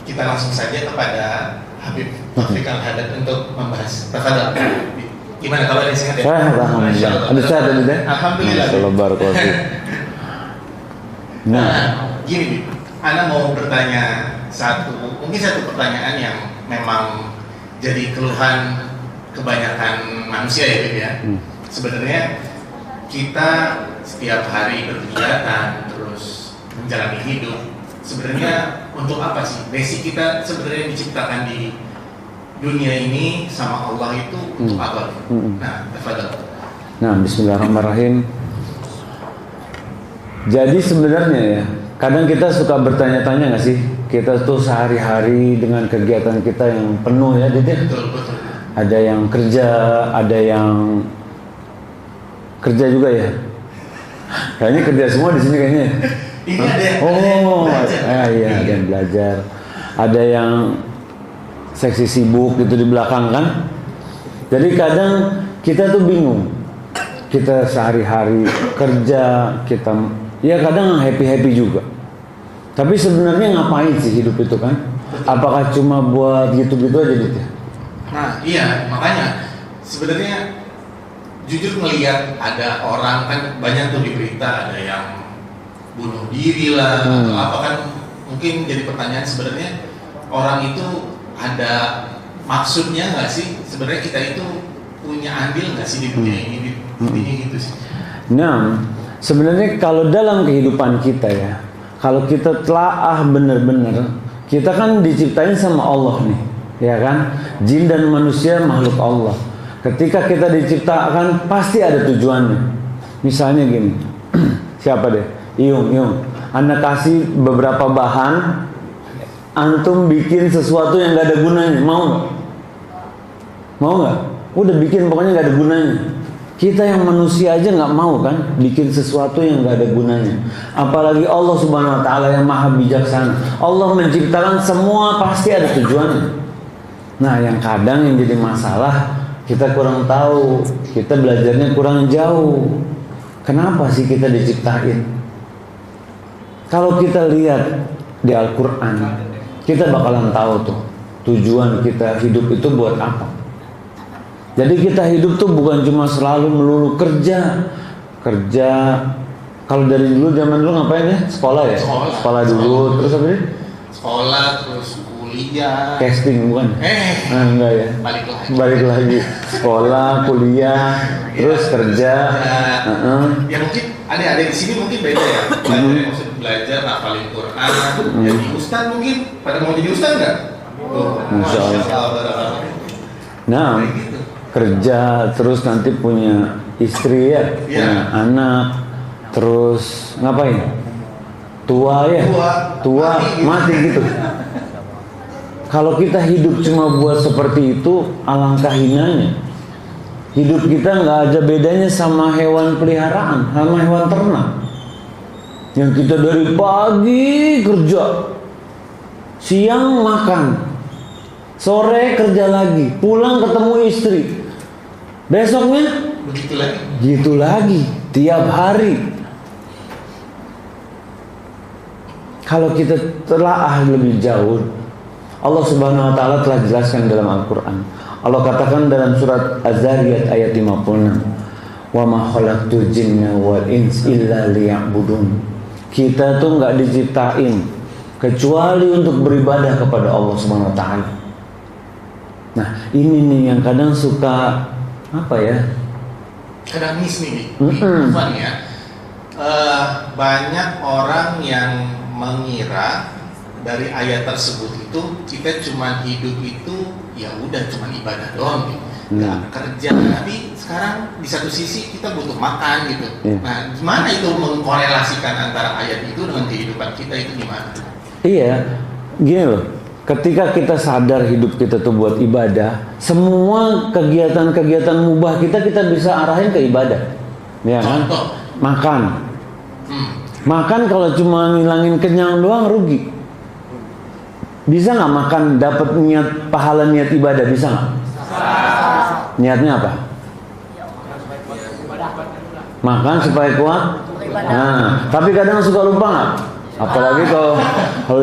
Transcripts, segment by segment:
kita langsung saja kepada Habib Taufik Al-Hadad untuk membahas. Tafadhol. Gimana kabarnya sehat ya? Alhamdulillah. Ada sehat ya? Alhamdulillah. Barakallahu. Nah, gini, Ana mau bertanya mungkin satu pertanyaan yang memang jadi keluhan kebanyakan manusia ya, Bib ya. Sebenarnya kita setiap hari berkegiatan terus menjalani hidup. Sebenarnya untuk apa sih? Basic kita sebenarnya diciptakan di dunia ini sama Allah itu untuk apa? Nah, tafadhol. Nah, bismillahirrahmanirrahim. Jadi sebenarnya ya, kadang kita suka bertanya-tanya nggak sih? Kita tuh sehari-hari dengan kegiatan kita yang penuh ya, Betul. Ada yang kerja, ada yang kerja juga ya. Kayaknya kerja semua di sini kayaknya. Ini ada yang iya, ada yang belajar. Ada yang seksi sibuk gitu di belakang kan. Jadi kadang kita tuh bingung. Kita sehari-hari kerja, kita ya kadang happy-happy juga. Tapi sebenarnya ngapain sih hidup itu kan? Apakah cuma buat gitu-gitu aja gitu? Nah, iya, makanya sebenarnya jujur melihat ada orang kan banyak tuh di berita ada yang bunuh diri lah atau apa kan, mungkin jadi pertanyaan sebenarnya orang itu ada maksudnya nggak sih? Sebenarnya kita itu punya andil nggak sih di dunia ini? Intinya gitu sih. Nah, sebenarnya kalau dalam kehidupan kita ya, kalau kita telaah benar-benar, kita kan diciptain sama Allah nih, ya kan? Jin dan manusia makhluk Allah. Ketika kita diciptakan pasti ada tujuannya. Misalnya gini, siapa deh? Iung. Anda kasih beberapa bahan, antum bikin sesuatu yang gak ada gunanya, mau nggak? Mau nggak? Udah bikin pokoknya gak ada gunanya. Kita yang manusia aja nggak mau kan bikin sesuatu yang gak ada gunanya. Apalagi Allah Subhanahu Wa Taala yang maha bijaksana. Allah menciptakan semua pasti ada tujuannya. Nah, yang kadang yang jadi masalah kita kurang tahu, kita belajarnya kurang jauh. Kenapa sih kita diciptain? Kalau kita lihat di Al-Quran, kita bakalan tahu tuh tujuan kita hidup itu buat apa. Jadi kita hidup tuh bukan cuma selalu melulu kerja. Kalau dari dulu zaman dulu ngapain ya? Sekolah ya? Sekolah dulu, terus apa nih? Sekolah, terus kuliah. Casting bukan? Enggak ya. Balik lagi. Sekolah, kuliah, terus kerja. Ya mungkin ada di sini mungkin beda ya. Belajar hafalin Quran. Jadi ustaz mungkin pada mau jadi ustaz nggak? Masya Allah. Nah, kerja terus nanti punya istri ya, punya anak, terus ngapain? Tua mati gitu. Kalau kita hidup cuma buat seperti itu, alangkah hinanya. Hidup kita nggak ada bedanya sama hewan peliharaan, sama hewan ternak. Yang kita dari pagi kerja, siang makan, sore kerja lagi, pulang ketemu istri, besoknya gitu lagi, tiap hari. Kalau kita telaah lebih jauh, Allah Subhanahu Wa Taala telah jelaskan dalam Al-Quran. Allah katakan dalam surat Az-Zariyat ayat 56, wa ma khalaqtul jinna wal ins illa liya'budun. Kita tuh nggak diciptain kecuali untuk beribadah kepada Allah Subhanahu Wa Taala. Nah, ini nih yang kadang suka apa ya? Kadang miss nih, Fun ya. Banyak orang yang mengira dari ayat tersebut itu kita cuma hidup itu ya udah cuma ibadah doang gitu. Nggak kerja, tapi sekarang di satu sisi kita butuh makan gitu. Nah, gimana itu mengkorelasikan antara ayat itu dengan kehidupan kita itu gimana? Iya, gini loh. Ketika kita sadar hidup kita tuh buat ibadah, semua kegiatan-kegiatan mubah kita bisa arahin ke ibadah. Ya kan? Makan. Makan kalau cuma ngilangin kenyang doang rugi. Bisa nggak makan dapat niat pahala niat ibadah, bisa nggak? Niatnya apa? Makan supaya kuat. Nah, tapi kadang suka lupa nggak? Apalagi kalau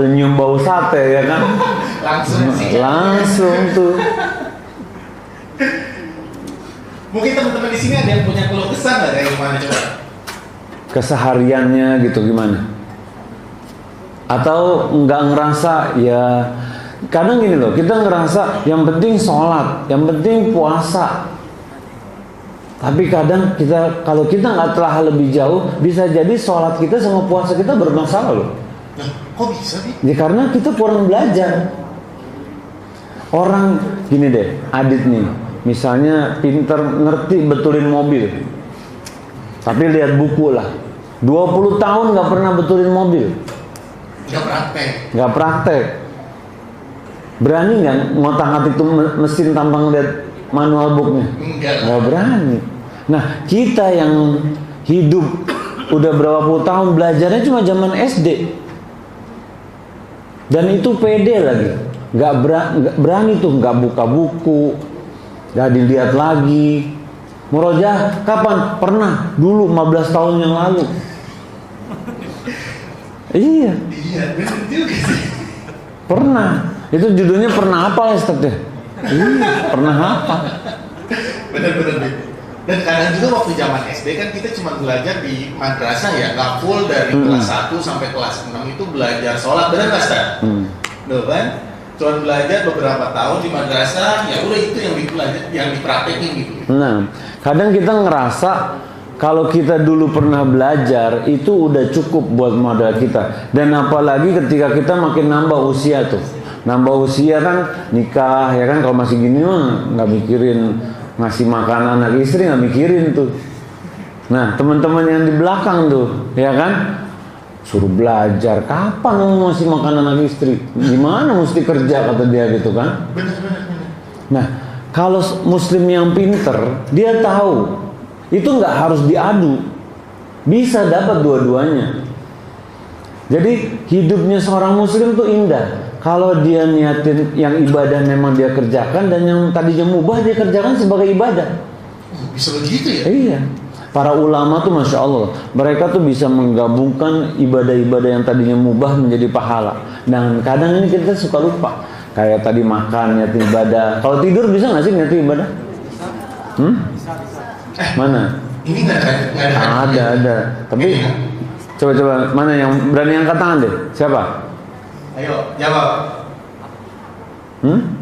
nyium bau sate ya kan, langsung tuh. Mungkin teman-teman di sini ada yang punya keluh kesah nggak kayak gimana coba? Kesehariannya gitu gimana? Atau nggak ngerasa ya? Kadang gini loh, kita ngerasa yang penting sholat, yang penting puasa. Tapi kadang kalau kita nggak telah lebih jauh, bisa jadi sholat kita sama puasa kita bermasalah loh. Nah, kok bisa sih? Ya karena kita kurang belajar. Orang gini deh, Adit nih, misalnya pinter ngerti betulin mobil, tapi lihat buku lah, 20 tahun nggak pernah betulin mobil. Nggak praktek. Berani nggak ngotak-ngatik tuh mesin tanpa ngeliat manual booknya? Nggak berani. Nah, kita yang hidup udah berapa puluh tahun belajarnya cuma zaman SD, dan itu pede lagi, nggak berani tuh nggak buka buku, nggak dilihat lagi. Murojaah kapan? Pernah dulu 15 tahun yang lalu. Iya, bener juga sih. Pernah. Itu judulnya pernah apa ya, Ustaz ya? Iya, pernah apa? Bener. Dan kadang juga waktu zaman SD kan kita cuma belajar di madrasah ya, nggak full dari kelas 1 sampai kelas 6 itu belajar sholat, bener nggak Ustaz? Tuh kan? Cuma belajar beberapa tahun di madrasah, ya udah itu yang dipelajari, yang dipraktekin gitu. Nah, kadang kita ngerasa kalau kita dulu pernah belajar itu udah cukup buat modal kita. Dan apalagi ketika kita makin nambah usia tuh. Nambah usia kan nikah ya kan, kalau masih gini mah nggak mikirin ngasih makan anak istri, nggak mikirin tuh. Nah, teman-teman yang di belakang tuh ya kan suruh belajar, kapan mau ngasih makan anak istri, gimana mesti kerja kata dia gitu kan. Nah, kalau muslim yang pinter dia tahu itu nggak harus diadu, bisa dapat dua-duanya. Jadi hidupnya seorang muslim tuh indah kalau dia niatin yang ibadah memang dia kerjakan, dan yang tadinya mubah dia kerjakan sebagai ibadah. Bisa begitu ya? Iya. Para ulama tuh Masya Allah, mereka tuh bisa menggabungkan ibadah-ibadah yang tadinya mubah menjadi pahala. Dan kadang ini kita suka lupa. Kayak tadi makan, niat ibadah. Kalau tidur bisa nggak sih niat ibadah? Mana? Ini nggak ada. Ada. Tapi coba mana yang berani angkat tangan deh? Siapa? Ayo jawab.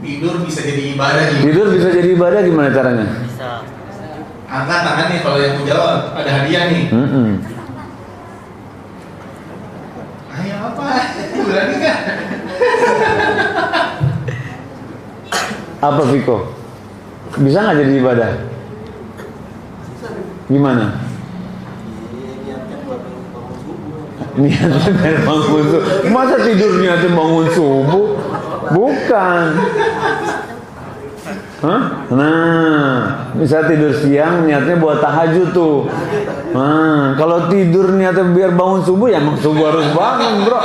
Tidur bisa jadi ibadah gitu. Tidur bisa jadi ibadah gimana caranya? Bisa. Angkat tangan nih kalau yang mau jawab, ada hadiah nih. Ayo apa? Berani nggak? Apa Viko? Bisa nggak jadi ibadah? Gimana? Niatnya dari bangun subuh. Masa tidur niatnya bangun subuh? Bukan. Hah? Nah, bisa tidur siang niatnya buat tahajud tuh. Nah, kalau tidur niatnya biar bangun subuh, ya emang subuh harus bangun, bro.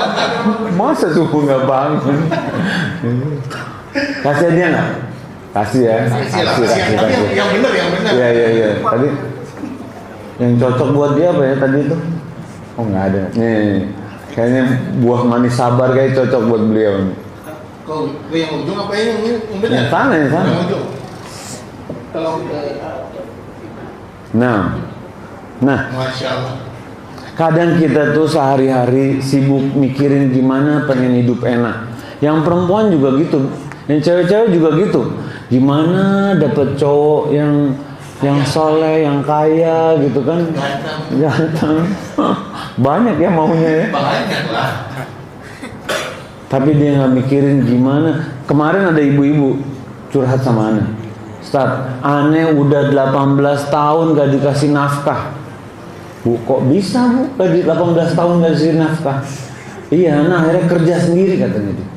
Masa subuh nggak bangun? Kasih dia nggak? Kasih ya. Kasih. Yang benar. Iya. Tadi yang cocok buat dia apa ya tadi itu? Oh nggak ada. Nih, kayaknya buah manis sabar kayak cocok buat beliau. Kau yang ujung apa yang benar? Yang sana. Yang ujung. Kalau Nah, Masya Allah. kadang kita tuh sehari-hari sibuk mikirin gimana pengen hidup enak. Yang perempuan juga gitu, yang cewek-cewek juga gitu. Gimana dapet cowok yang soleh, yang kaya gitu kan, ganteng. Banyak ya maunya ya. Banyak lah. Tapi dia nggak mikirin gimana. Kemarin ada ibu-ibu curhat sama Ana. Ustaz, Ana udah 18 tahun gak dikasih nafkah. Bu, kok bisa bu? 18 tahun gak dikasih nafkah? Iya, Ana akhirnya kerja sendiri katanya dia.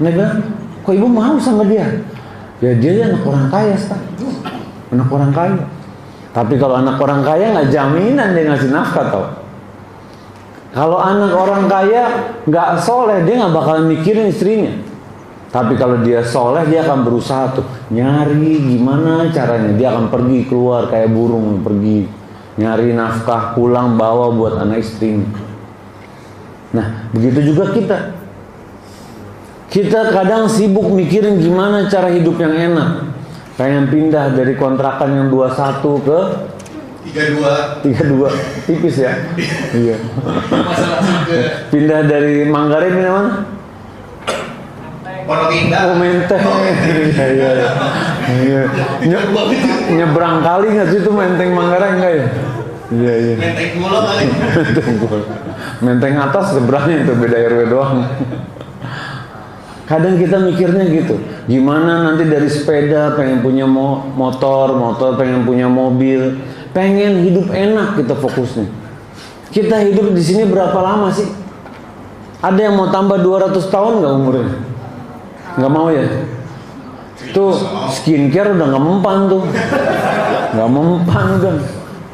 Ana bilang, kok ibu mau sama dia? Ya dia anak orang kaya, Ustaz. Anak orang kaya. Tapi kalau anak orang kaya nggak jaminan dia ngasih nafkah tau. Kalau anak orang kaya nggak soleh, dia nggak bakalan mikirin istrinya. Tapi kalau dia soleh, dia akan berusaha tuh nyari gimana caranya. Dia akan pergi keluar kayak burung, pergi nyari nafkah, pulang bawa buat anak istrinya. Nah, begitu juga kita. Kita kadang sibuk mikirin gimana cara hidup yang enak. Pengen pindah dari kontrakan yang 21 ke 32, tipis ya. Iya. Pindah dari Manggarai pindah mana? Pondok Indah. Oh, Menteng. Iya. Nyebrang kali nggak sih itu Menteng Manggarai enggak ya? Iya. Menteng Pulau kali. Menteng atas seberangnya itu beda RW doang. Kadang kita mikirnya gitu, gimana nanti dari sepeda pengen punya motor pengen punya mobil, pengen hidup enak kita fokusnya. Kita hidup di sini berapa lama sih? Ada yang mau tambah 200 tahun nggak umurnya? Nggak mau ya? Tuh skincare udah nggak mempan tuh, nggak mempan kan?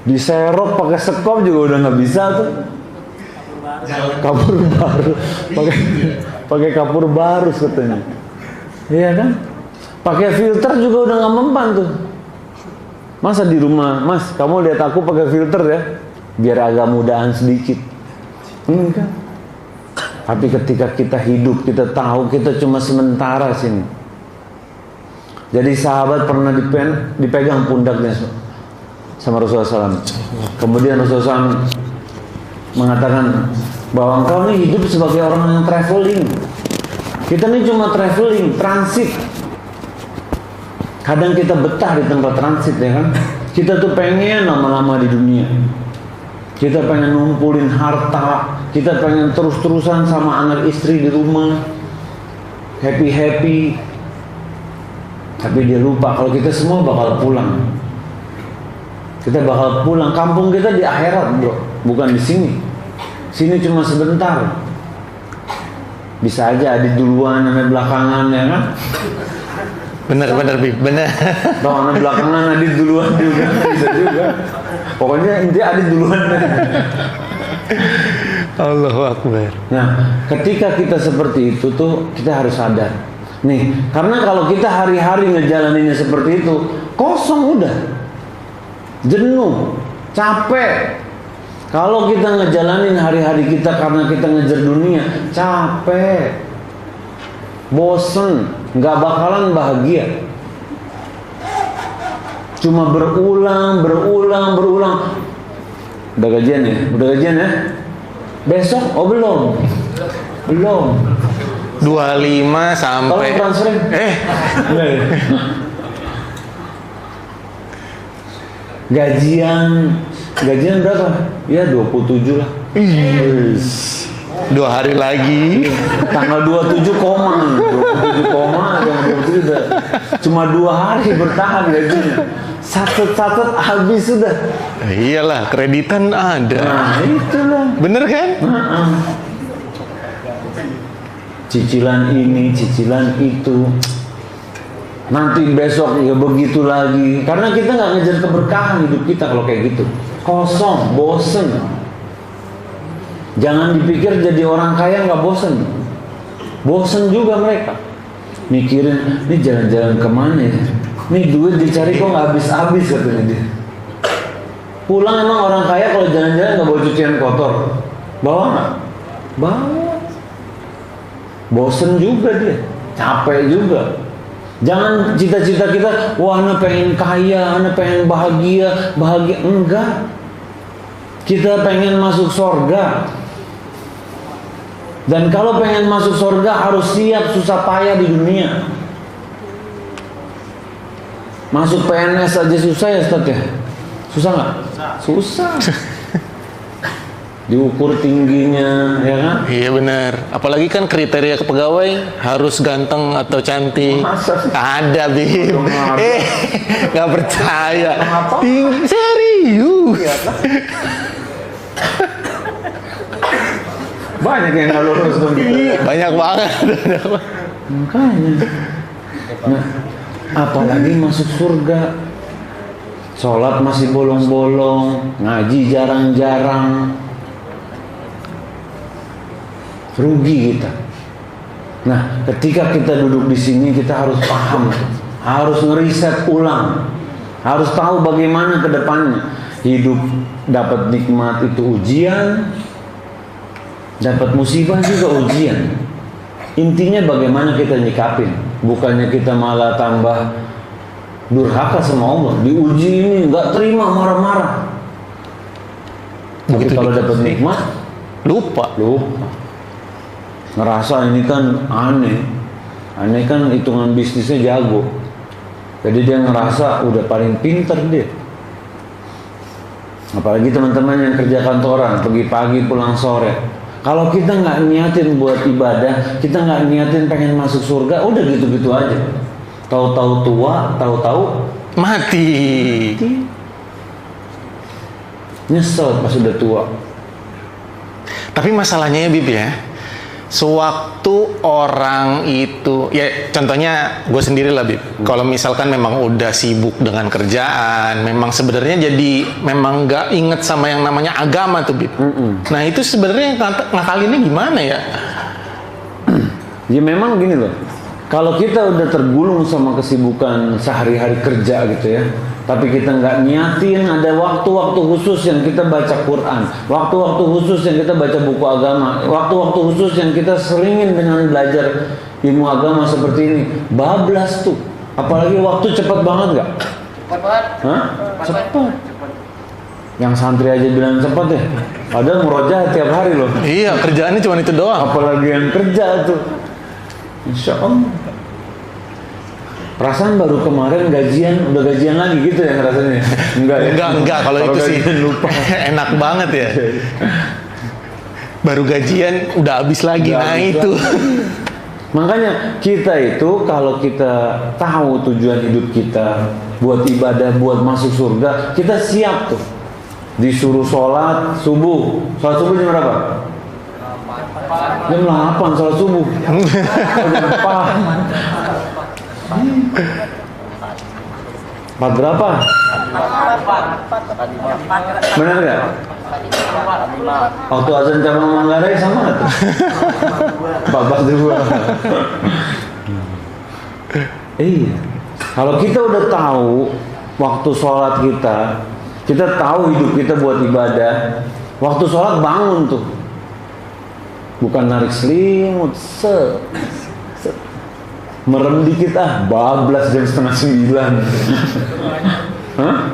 Diserok pakai sekop juga udah nggak bisa tuh. Kapur baru, pakai kapur baru katanya. Iya kan? Pakai filter juga udah nggak mempan tuh. Masa di rumah, Mas, kamu lihat aku pakai filter ya, biar agak mudahan sedikit. Enggak. Tapi ketika kita hidup, kita tahu kita cuma sementara sini. Jadi sahabat pernah dipegang pundaknya sama Rasulullah SAW. Kemudian Rasulullah SAW mengatakan bahwa engkau ini hidup sebagai orang yang traveling. Kita ini cuma traveling, transit. Kadang kita betah di tempat transit ya kan. Kita tuh pengen lama-lama di dunia. Kita pengen ngumpulin harta. Kita pengen terus-terusan sama anak istri di rumah. Happy-happy. Tapi dia lupa kalau kita semua bakal pulang. Kita bakal pulang. Kampung kita di akhirat bro, bukan di sini. Sini cuma sebentar. Bisa aja Adit duluan, anak belakangan ya kan? Bener Bib, bener. Kalau anak belakangan Adit duluan juga bisa juga. Pokoknya intinya Adit duluan. Allahu Akbar. Nah, ketika kita seperti itu tuh kita harus sadar. Nih, karena kalau kita hari-hari ngejalaninnya seperti itu, kosong udah. Jenuh, capek. Kalau kita ngejalanin hari-hari kita karena kita ngejar dunia, capek, bosen, nggak bakalan bahagia. Cuma berulang. Udah gajian ya? Besok? Oh belum. 25 sampai. Tolong transferin. Gajian berapa? Ya 27 lah. 2 hari lagi. Tanggal 27 koma yang 27 udah. Cuma 2 hari bertahan gajinya. Satet habis sudah. Iyalah, kreditan ada. Nah itulah. Bener kan? Cicilan ini, cicilan itu. Nanti besok ya begitu lagi. Karena kita nggak ngejar keberkahan hidup kita kalau kayak gitu. Kosong, bosen. Jangan dipikir jadi orang kaya nggak bosen. Bosen juga mereka. Mikirin, ini jalan-jalan kemana ya? Nih duit dicari kok nggak habis-habis katanya dia. Pulang emang orang kaya kalau jalan-jalan nggak bawa cucian kotor. Bawa nggak? Bawa. Bosen juga dia. Capek juga. Jangan cita-cita kita, wah ana pengen kaya, ana pengen bahagia. Enggak. Kita pengen masuk surga. Dan kalau pengen masuk surga harus siap susah payah di dunia. Masuk PNS aja susah ya Ustaz ya? Susah nggak? Susah. Diukur tingginya, ya kan? Iya benar. Apalagi kan kriteria kepegawai harus ganteng atau cantik. Ada Bib. Nggak percaya. Tinggi serius. Banyak yang nggak lulus dong gitu. Banyak banget. Makanya. Nah, apalagi masuk surga. Sholat masih bolong-bolong, ngaji jarang-jarang. Rugi kita. Nah, ketika kita duduk di sini kita harus paham, harus ngeriset ulang, harus tahu bagaimana ke depannya. Hidup dapat nikmat itu ujian, Dapat musibah juga ujian. Intinya bagaimana kita nyikapin. Bukannya kita malah tambah durhaka sama Allah. Diuji ini nggak terima, marah-marah. Tapi kalau dapat nikmat, lupa. Ngerasa ini kan aneh kan hitungan bisnisnya jago. Jadi dia ngerasa udah paling pinter dia. Apalagi teman-teman yang kerja kantoran, pergi pagi pulang sore. Kalau kita nggak niatin buat ibadah, kita nggak niatin pengen masuk surga, udah gitu-gitu aja. Tahu-tahu tua, tahu-tahu Mati. Nyesel pas udah tua. Tapi masalahnya ya Bib ya, sewaktu orang itu, ya contohnya gue sendiri lah Bib, kalau misalkan memang udah sibuk dengan kerjaan, memang sebenarnya jadi memang nggak inget sama yang namanya agama tuh Bib. Nah itu sebenarnya ngakalinnya gimana ya? Ya memang gini loh, kalau kita udah tergulung sama kesibukan sehari-hari kerja gitu ya, tapi kita nggak niatin ada waktu-waktu khusus yang kita baca Quran, waktu-waktu khusus yang kita baca buku agama, waktu-waktu khusus yang kita seringin dengan belajar ilmu agama seperti ini, bablas tuh. Apalagi waktu cepat banget nggak? Cepat banget. Hah? Cepat. Yang santri aja bilang cepat ya, padahal murojaah tiap hari loh. Iya, kerjaannya cuma itu doang. Apalagi yang kerja tuh, Insya Allah. Perasaan baru kemarin gajian, udah gajian lagi gitu ya rasanya? Enggak ya? Enggak, kalau itu sih lupa. enak banget ya. Baru gajian udah habis lagi, nah itu. Makanya kita itu kalau kita tahu tujuan hidup kita buat ibadah, buat masuk surga, kita siap tuh. Disuruh sholat subuh jam berapa? Jam 8 sholat subuh. Jam 4. 4 berapa? Benar nggak? Waktu azan Cabang Manggarai sama nggak tuh? 4:42. Iya. Kalau kita udah tahu waktu sholat kita tahu hidup kita buat ibadah. Waktu sholat bangun tuh, bukan narik selimut, merem dikit bablas jam 8:30. Hah?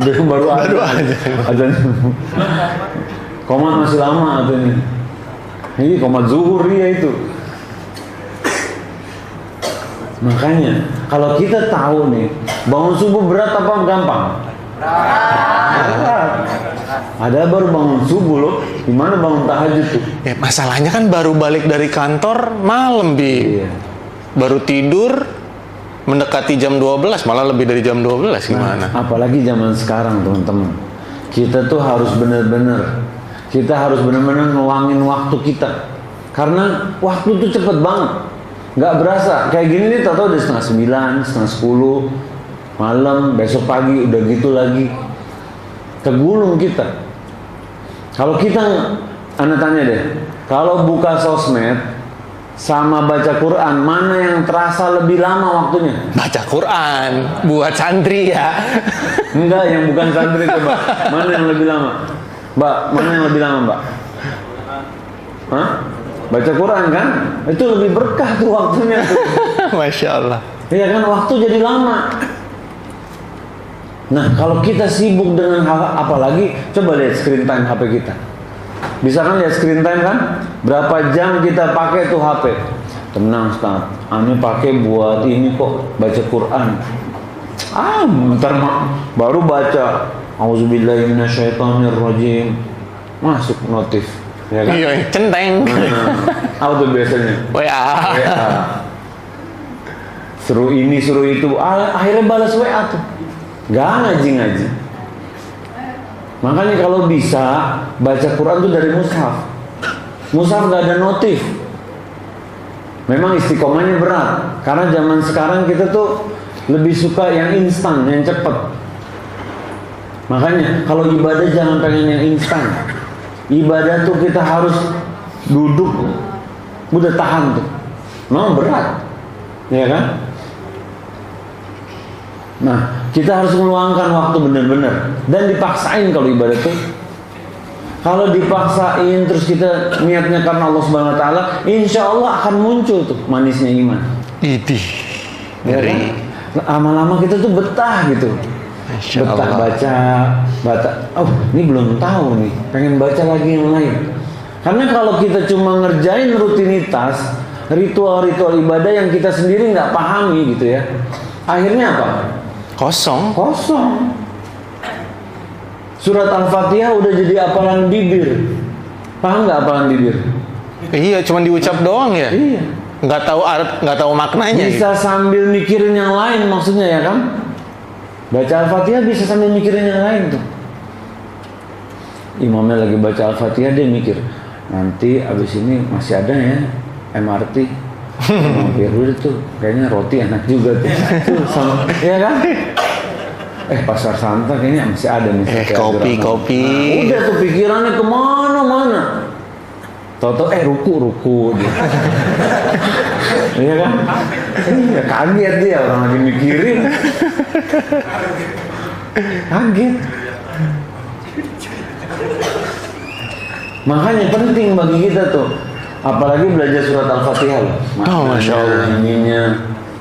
Baru aja. Komat masih lama katanya. Ini komat zuhur ya itu. Makanya kalau kita tahu nih, bangun subuh berat apa gampang? Berat. Ada baru bangun subuh loh, gimana bangun tahajud tuh? Ya, masalahnya kan baru balik dari kantor malam Bi. Iya. Baru tidur mendekati jam 12, malah lebih dari jam 12 gimana? Nah, apalagi zaman sekarang teman-teman. Kita tuh harus benar-benar ngeluangin waktu kita. Karena waktu tuh cepet banget. Nggak berasa. Kayak gini nih tau-tau udah 8:30, 9:30 malam, besok pagi udah gitu lagi. Kegulung kita. Kalau kita, Anda tanya deh, kalau buka sosmed sama baca Quran, mana yang terasa lebih lama waktunya? Baca Quran buat santri ya. Enggak, yang bukan santri coba. Mana yang lebih lama? Mbak, mana yang lebih lama, Mbak? Hah? Baca Quran kan? Itu lebih berkah tuh waktunya tuh. Masya Allah. Iya kan, waktu jadi lama. Nah, kalau kita sibuk dengan hal apalagi, coba lihat screen time HP kita. Bisa kan lihat screen time kan? Berapa jam kita pakai tuh HP? Tenang Ustaz, Ane pakai buat ini kok, baca Quran. Bentar baru baca Auzubillahiminasyaitonirrajim, masuk notif, ya kan? Iya, centeng. Apa tuh biasanya? WA. Suruh ini, suruh itu, akhirnya balas WA tuh. Gak ngaji. Makanya kalau bisa baca Quran tuh dari mushaf. Mushaf gak ada notif. Memang istiqomahnya berat. Karena zaman sekarang kita tuh lebih suka yang instan, yang cepet. Makanya kalau ibadah jangan pengen yang instan. Ibadah tuh kita harus duduk, udah tahan tuh. Memang berat, ya kan? Nah, kita harus meluangkan waktu benar-benar dan dipaksain kalau ibadah tuh. Kalau dipaksain terus kita niatnya karena Allah Subhanahu Wa Taala, insya Allah akan muncul tuh manisnya iman. Idih. Ya kan? Lama-lama kita tuh betah gitu. Masya Betah Allah. baca. Oh, ini belum tahu nih. Pengen baca lagi yang lain. Karena kalau kita cuma ngerjain rutinitas, ritual-ritual ibadah yang kita sendiri nggak pahami gitu ya, akhirnya apa? Kosong. Surat Al-Fatihah udah jadi hafalan bibir. Paham nggak hafalan bibir? Iya, cuma diucap doang ya. Iya. Nggak tahu maknanya. Bisa Gitu. sambil mikirin yang lain maksudnya ya kan? Baca Al-Fatihah bisa sambil mikirin yang lain tuh. Imamnya lagi baca Al-Fatihah dia mikir, nanti abis ini masih ada ya MRT. Mampir dulu tuh, kayaknya roti enak juga tuh. Tuh sama, ya kan? Pasar Santa kayaknya masih ada nih. Kopi. Nah, udah tuh pikirannya kemana-mana. Toto ruku dia. Iya kan? Iya, kaget dia orang lagi mikirin. Kaget. Makanya penting bagi kita tuh, apalagi belajar surat Al-Fatihah loh. Masya Allah. Ininya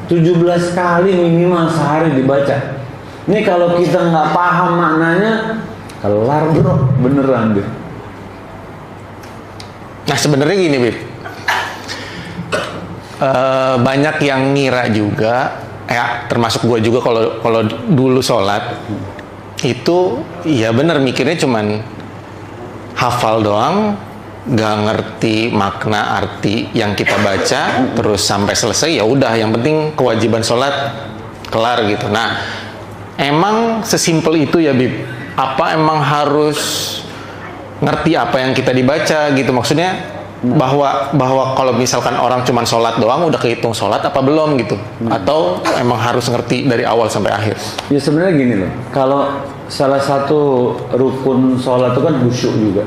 17 kali minimal sehari dibaca. Ini kalau kita nggak paham maknanya, kelar bro, beneran deh. Nah sebenarnya gini Bib, banyak yang ngira juga, ya termasuk gue juga kalau dulu sholat itu ya bener mikirnya cuman hafal doang, gak ngerti makna arti yang kita baca, terus sampai selesai ya udah, yang penting kewajiban sholat kelar gitu. Nah emang sesimpel itu ya Bib? Apa emang harus ngerti apa yang kita dibaca gitu? Maksudnya bahwa kalau misalkan orang cuma sholat doang udah kehitung sholat apa belum gitu? Atau emang harus ngerti dari awal sampai akhir? Ya sebenarnya gini loh, kalau salah satu rukun sholat itu kan khusyuk juga.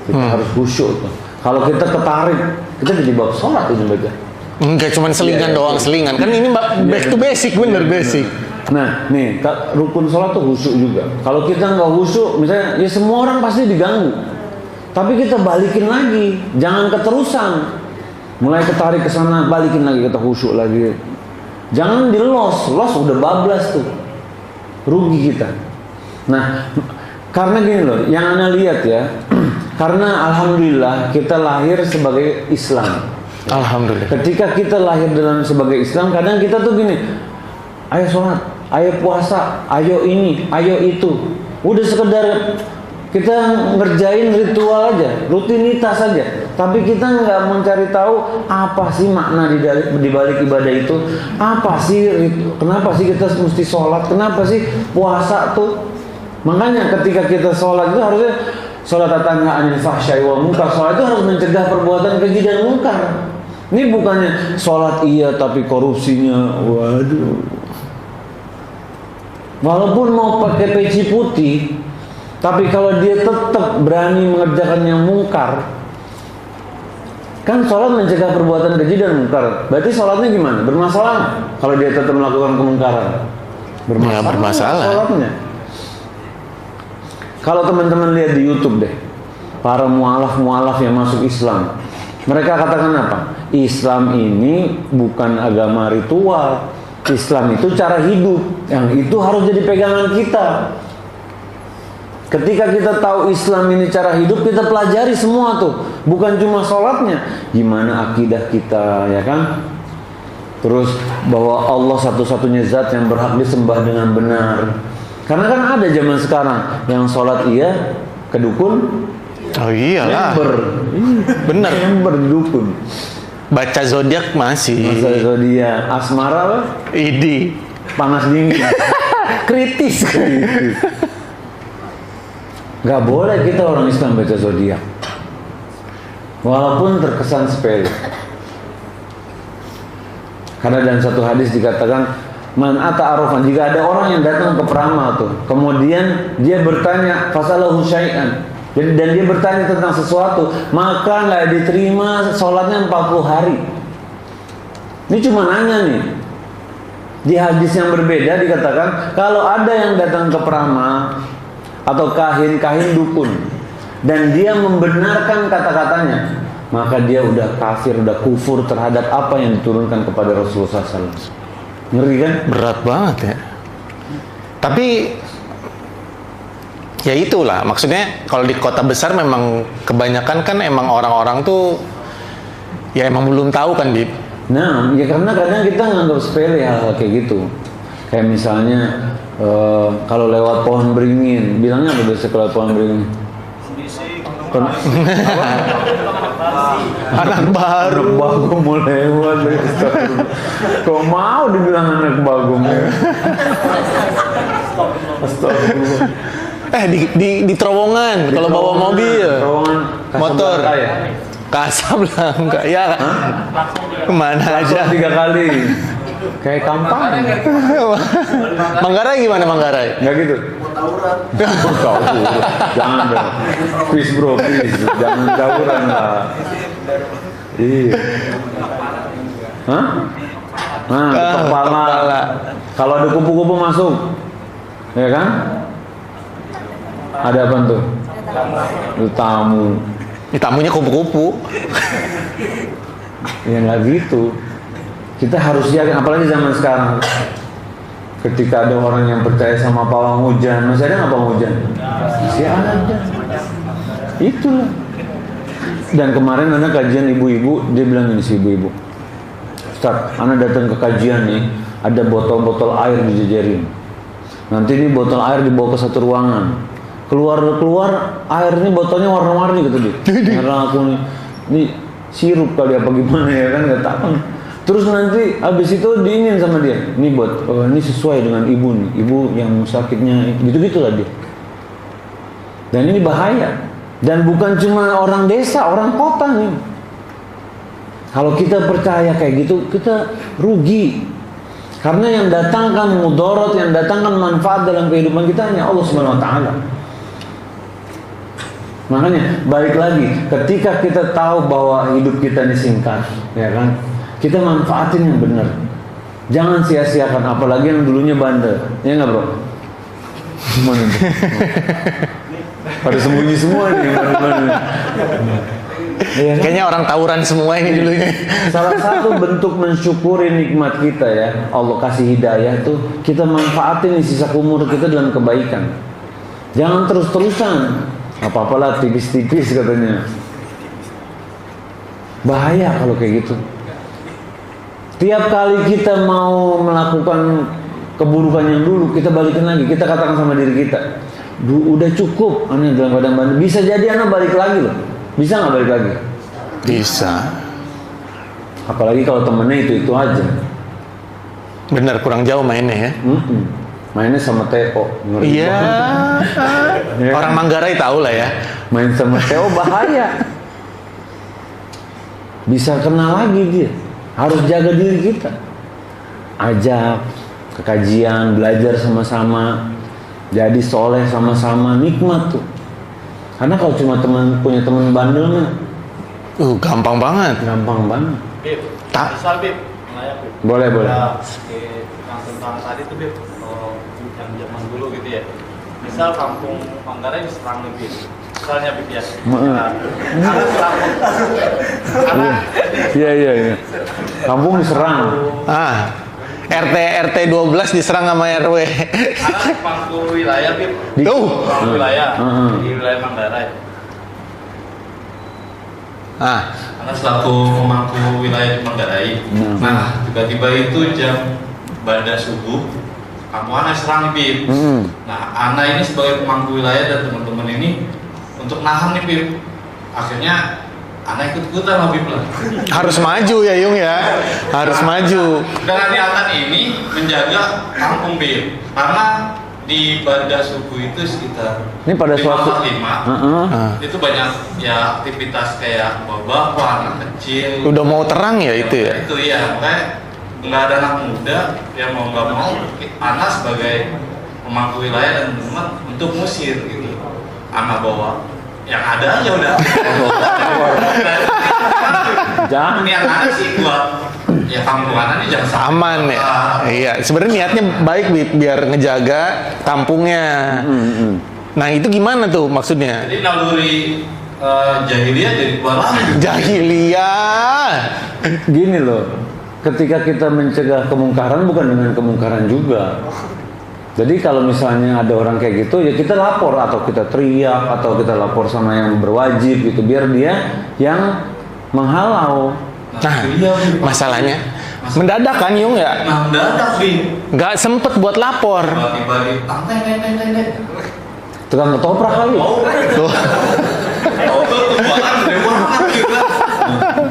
Kita harus khusyuk tuh. Kalau kita ketarik, kita jadi bab sholat itu baca. Enggak cuma selingan doang, selingan. Kan ini back to basic, bener basic. Nah, nih rukun sholat tuh khusyuk juga. Kalau kita nggak khusyuk, misalnya ya semua orang pasti diganggu. Tapi kita balikin lagi, jangan keterusan. Mulai ketarik ke sana, balikin lagi, kita khusyuk lagi. Jangan los udah bablas tuh, rugi kita. Nah, karena gini loh, yang Anda lihat ya, karena alhamdulillah kita lahir sebagai Islam. Alhamdulillah. Ketika kita lahir sebagai Islam, kadang kita tuh gini, ayo sholat, ayo puasa, ayo ini, ayo itu. Udah sekedar kita ngerjain ritual aja, rutinitas aja. Tapi kita nggak mencari tahu apa sih makna di balik ibadah itu. Apa sih, kenapa sih kita mesti sholat? Kenapa sih puasa tuh? Makanya ketika kita sholat itu harusnya sholat tanha anil fahsyai wal munkar. Sholat itu harus mencegah perbuatan keji dan munkar. Ini bukannya sholat iya tapi korupsinya, waduh. Walaupun mau pakai peci putih, tapi kalau dia tetap berani mengerjakan yang mungkar, kan sholat mencegah perbuatan keji dan mungkar. Berarti sholatnya gimana? Bermasalah kalau dia tetap melakukan kemungkaran? Bermasalah. Sholatnya. Kalau teman-teman lihat di YouTube deh, para mualaf yang masuk Islam, mereka katakan apa? Islam ini bukan agama ritual. Islam itu cara hidup, yang itu harus jadi pegangan kita. Ketika kita tahu Islam ini cara hidup, kita pelajari semua tuh, bukan cuma sholatnya, gimana akidah kita, ya kan? Terus bahwa Allah satu-satunya zat yang berhak disembah dengan benar. Karena kan ada zaman sekarang yang sholat iya, kedukun. Oh iyalah. Bener. Member dukun. Baca zodiak masih. Baca zodiak, asmara apa? Idi. Panas dingin. Kritis. Gak boleh kita orang Islam baca zodiak. Walaupun terkesan sepele. Karena dalam satu hadis dikatakan, man ata arafan, jika ada orang yang datang ke peramal tuh, kemudian dia bertanya fasalahu syai'an, dan dia bertanya tentang sesuatu, maka nggak diterima sholatnya 40 hari. Ini cuma nanya nih. Di hadis yang berbeda dikatakan, kalau ada yang datang ke peramal atau kahin dukun, dan dia membenarkan kata-katanya, maka dia udah kafir, udah kufur terhadap apa yang diturunkan kepada Rasulullah SAW. Ngeri kan? Berat banget ya. Tapi ya itulah, maksudnya kalau di kota besar memang kebanyakan kan emang orang-orang tuh ya emang belum tahu kan, Bib. Nah, ya karena kadang kita nganggap sepele hal-hal kayak gitu. Kayak misalnya kalau lewat pohon beringin, bilangnya apa biasa kalau lewat pohon beringin? Anak baru. Anak bagum mau lewat. Kok mau dibilang anak bagum? Astagfirullah. Di terowongan kalau bawa mobil, terowongan motor, ya? Kasablanca, ya. Kemana aja? 3 kali. Kayak kampanye. Manggarai gimana Manggarai? Nggak gitu? Tawuran. Jangan dong. Please bro, please. Jangan tawuran lah. Iya. Hah? Nah, kepala. Kalau ada kupu-kupu masuk, ya kan? Ada apa tuh? Itu tamu. Tamunya kupu-kupu. Ya nggak gitu. Kita harus yakin, apalagi zaman sekarang. Ketika ada orang yang percaya sama pawang hujan, masih ada nggak pawang hujan? Masih ada. Itulah. Dan kemarin ada kajian ibu-ibu, dia bilang ini si ibu-ibu, Ustaz, Ana datang ke kajian nih, ada botol-botol air dijejerin. Nanti ini botol air dibawa ke satu ruangan. Keluar air ini botolnya warna-warni gitu dia. Karena aku nih sirup kali apa gimana ya kan, nggak tahu. Terus nanti habis itu diinin sama dia, ini buat ini sesuai dengan ibu nih, ibu yang sakitnya gitu-gitulah dia. Dan ini bahaya. Dan bukan cuma orang desa, orang kota nih. Kalau kita percaya kayak gitu, kita rugi. Karena yang datangkan mudarat, yang datangkan manfaat dalam kehidupan kita hanya Allah Subhanahu wa taala. Makanya balik lagi, ketika kita tahu bahwa hidup kita ini singkat, ya kan? Kita manfaatin yang benar. Jangan sia-siakan, apalagi yang dulunya bandel. Ya nggak bro? Gimana tuh? Pada sembunyi semua nih. Ya, kan? Kayaknya orang tawuran semua ini dulunya. Salah satu bentuk mensyukuri nikmat kita ya, Allah kasih hidayah tuh, kita manfaatin di sisa umur kita dalam kebaikan. Jangan terus-terusan. Apa-apalah tipis-tipis katanya. Bahaya kalau kayak gitu. Tiap kali kita mau melakukan keburukan yang dulu, kita balikin lagi. Kita katakan sama diri kita, udah cukup, anak dalam keadaan bandel. Bisa jadi anak balik lagi loh. Bisa nggak balik lagi? Bisa. Apalagi kalau temennya itu aja. Bener, kurang jauh mainnya ya. Mainnya sama Theo. Iya. Orang Manggarai tahu lah ya. Main sama Theo bahaya. Bisa kena lagi dia. Harus jaga diri kita. Ajak ke kajian, belajar sama-sama. Jadi soleh sama-sama, nikmat tuh. Karena kalau cuma punya teman bandel mah, gampang banget. Gampang banget. Bib, misal Bib, nanya Bib. Boleh. Yang tentang tadi tuh Bib, kalau yang zaman dulu gitu ya. Misal kampung Manggarai diserang nih Bib. Misalnya Bib ya. Iya. Kampung diserang. RT 12 diserang sama RW. Karena pemangku wilayah Bib. Pemangku wilayah di wilayah Manggarai. Karena selaku pemangku wilayah di Manggarai. Nah, tiba-tiba itu jam pada subuh, kampung Ana serang nih Bib. Nah, Ana ini sebagai pemangku wilayah dan teman-teman ini untuk nahan nih Bib. Akhirnya Ana ikut-ikutan lah Bib lah. Harus maju ya Yung ya. Harus maju. Dengan niatan ini menjaga kampung Bib. Karena di pada subuh itu sekitar ini pada suatu 5 itu banyak ya aktivitas kayak bapak-bapak, anak kecil. Udah mau terang ya itu ya. Itu ya, makanya nggak ada anak muda yang mau nggak mau Ana sebagai pemangku wilayah dan teman untuk musir gitu. Ana bawa yang ada aja udah. Jangan. Niat Ana sih buat ya kampung Ana ini jangan sampai Aman ya. Iya, sebenarnya niatnya baik biar ngejaga kampungnya. Nah itu gimana tuh maksudnya? Jadi naluri jahiliyah jadi keluar lagi. Jahiliyah. Gini loh, ketika kita mencegah kemungkaran bukan dengan kemungkaran juga. Jadi kalau misalnya ada orang kayak gitu, ya kita lapor atau kita teriak atau kita lapor sama yang berwajib gitu, biar dia yang menghalau. Nah, masalahnya mendadak kan Yung ya? Nah, mendadak Bim. Nggak sempet buat lapor. Tiba-tiba di teng. Tukang ketoprak kali. Tuh. Tuh banget gede banget gitu.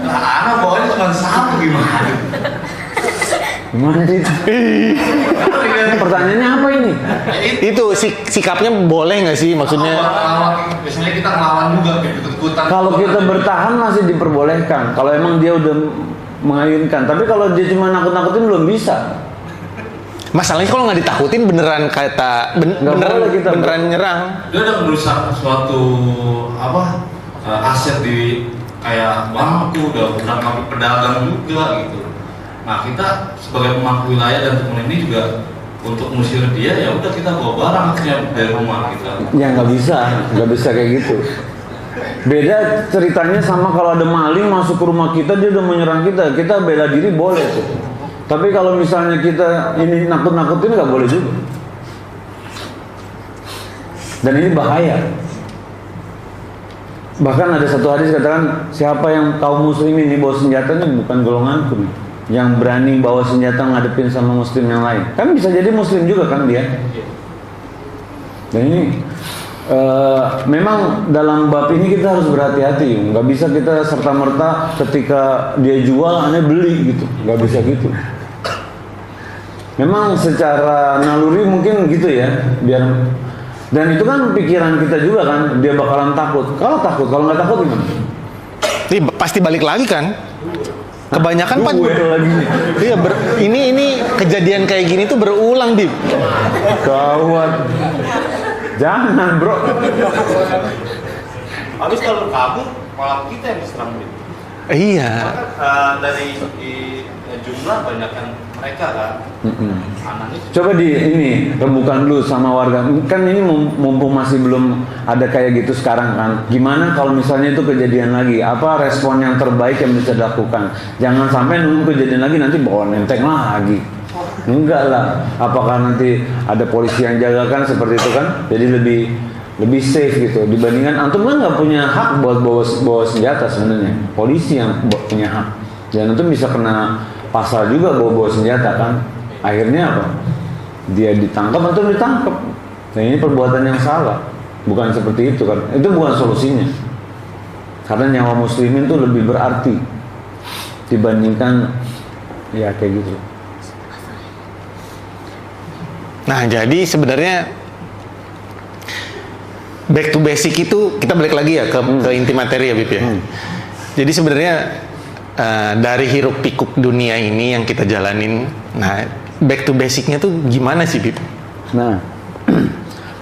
Nah, anak bawanya cuma satu gimana? Gimana sih? Pertanyaannya apa ini? Itu sikapnya boleh nggak sih maksudnya? Biasanya kita ngelawan juga ikut-ikutan. Kalau kita bertahan masih diperbolehkan. Kalau emang dia udah mengayunkan. Tapi kalau dia cuma nakut-nakutin belum bisa. Masalahnya kalau nggak ditakutin beneran beneran nyerang. Dia udah merusak suatu aset di kayak bangku, udah ngambil pedagang juga gitu. Nah kita sebagai pemangku wilayah dan teman ini juga untuk mengusir dia ya udah kita bawa barang akhirnya dari rumah kita. Ya nggak bisa kayak gitu. Beda ceritanya sama kalau ada maling masuk ke rumah kita, dia udah menyerang kita bela diri boleh tuh. Tapi kalau misalnya kita ini nakut-nakutin nggak boleh juga. Dan ini bahaya. Bahkan ada satu hadis katakan, siapa yang kaum muslimin ini bawa senjata ini bukan golonganku nih. Yang berani bawa senjata ngadepin sama muslim yang lain. Kan bisa jadi muslim juga kan dia. Dan ini memang dalam bab ini kita harus berhati-hati. Nggak bisa kita serta-merta ketika dia jual, aneh beli gitu. Nggak bisa gitu. Memang secara naluri mungkin gitu ya, biar, dan itu kan pikiran kita juga kan, dia bakalan takut. Kalau nggak takut gimana? Pasti balik lagi kan? Kebanyakan Pak. Iya, ini kejadian kayak gini tuh berulang, Bib. Gawat. Jangan, bro. Habis kalau kabur, malah kita yang diserang, Bib. Iya. Dari jumlah banyakkan mereka kan. Anaknya Coba ini rembukan dulu sama warga. Kan ini mumpung masih belum ada kayak gitu sekarang kan. Gimana kalau misalnya itu kejadian lagi? Apa respon yang terbaik yang bisa dilakukan? Jangan sampai nunggu kejadian lagi nanti bawa nenteng lagi. Enggak lah. Apakah nanti ada polisi yang jaga kan seperti itu kan? Jadi lebih safe gitu. Dibandingkan antum kan nggak punya hak buat bawa senjata sebenarnya. Polisi yang punya hak. Dan antum bisa kena pasal juga bawa senjata kan. Akhirnya apa? Dia ditangkap atau ditangkap. Nah ini perbuatan yang salah. Bukan seperti itu kan. Itu bukan solusinya. Karena nyawa muslimin itu lebih berarti dibandingkan ya kayak gitu. Nah jadi sebenarnya back to basic itu kita balik lagi ya ke inti materi ya Bib ya. Jadi sebenarnya dari hiruk pikuk dunia ini yang kita jalanin, nah back to basicnya tuh gimana sih Bib? Nah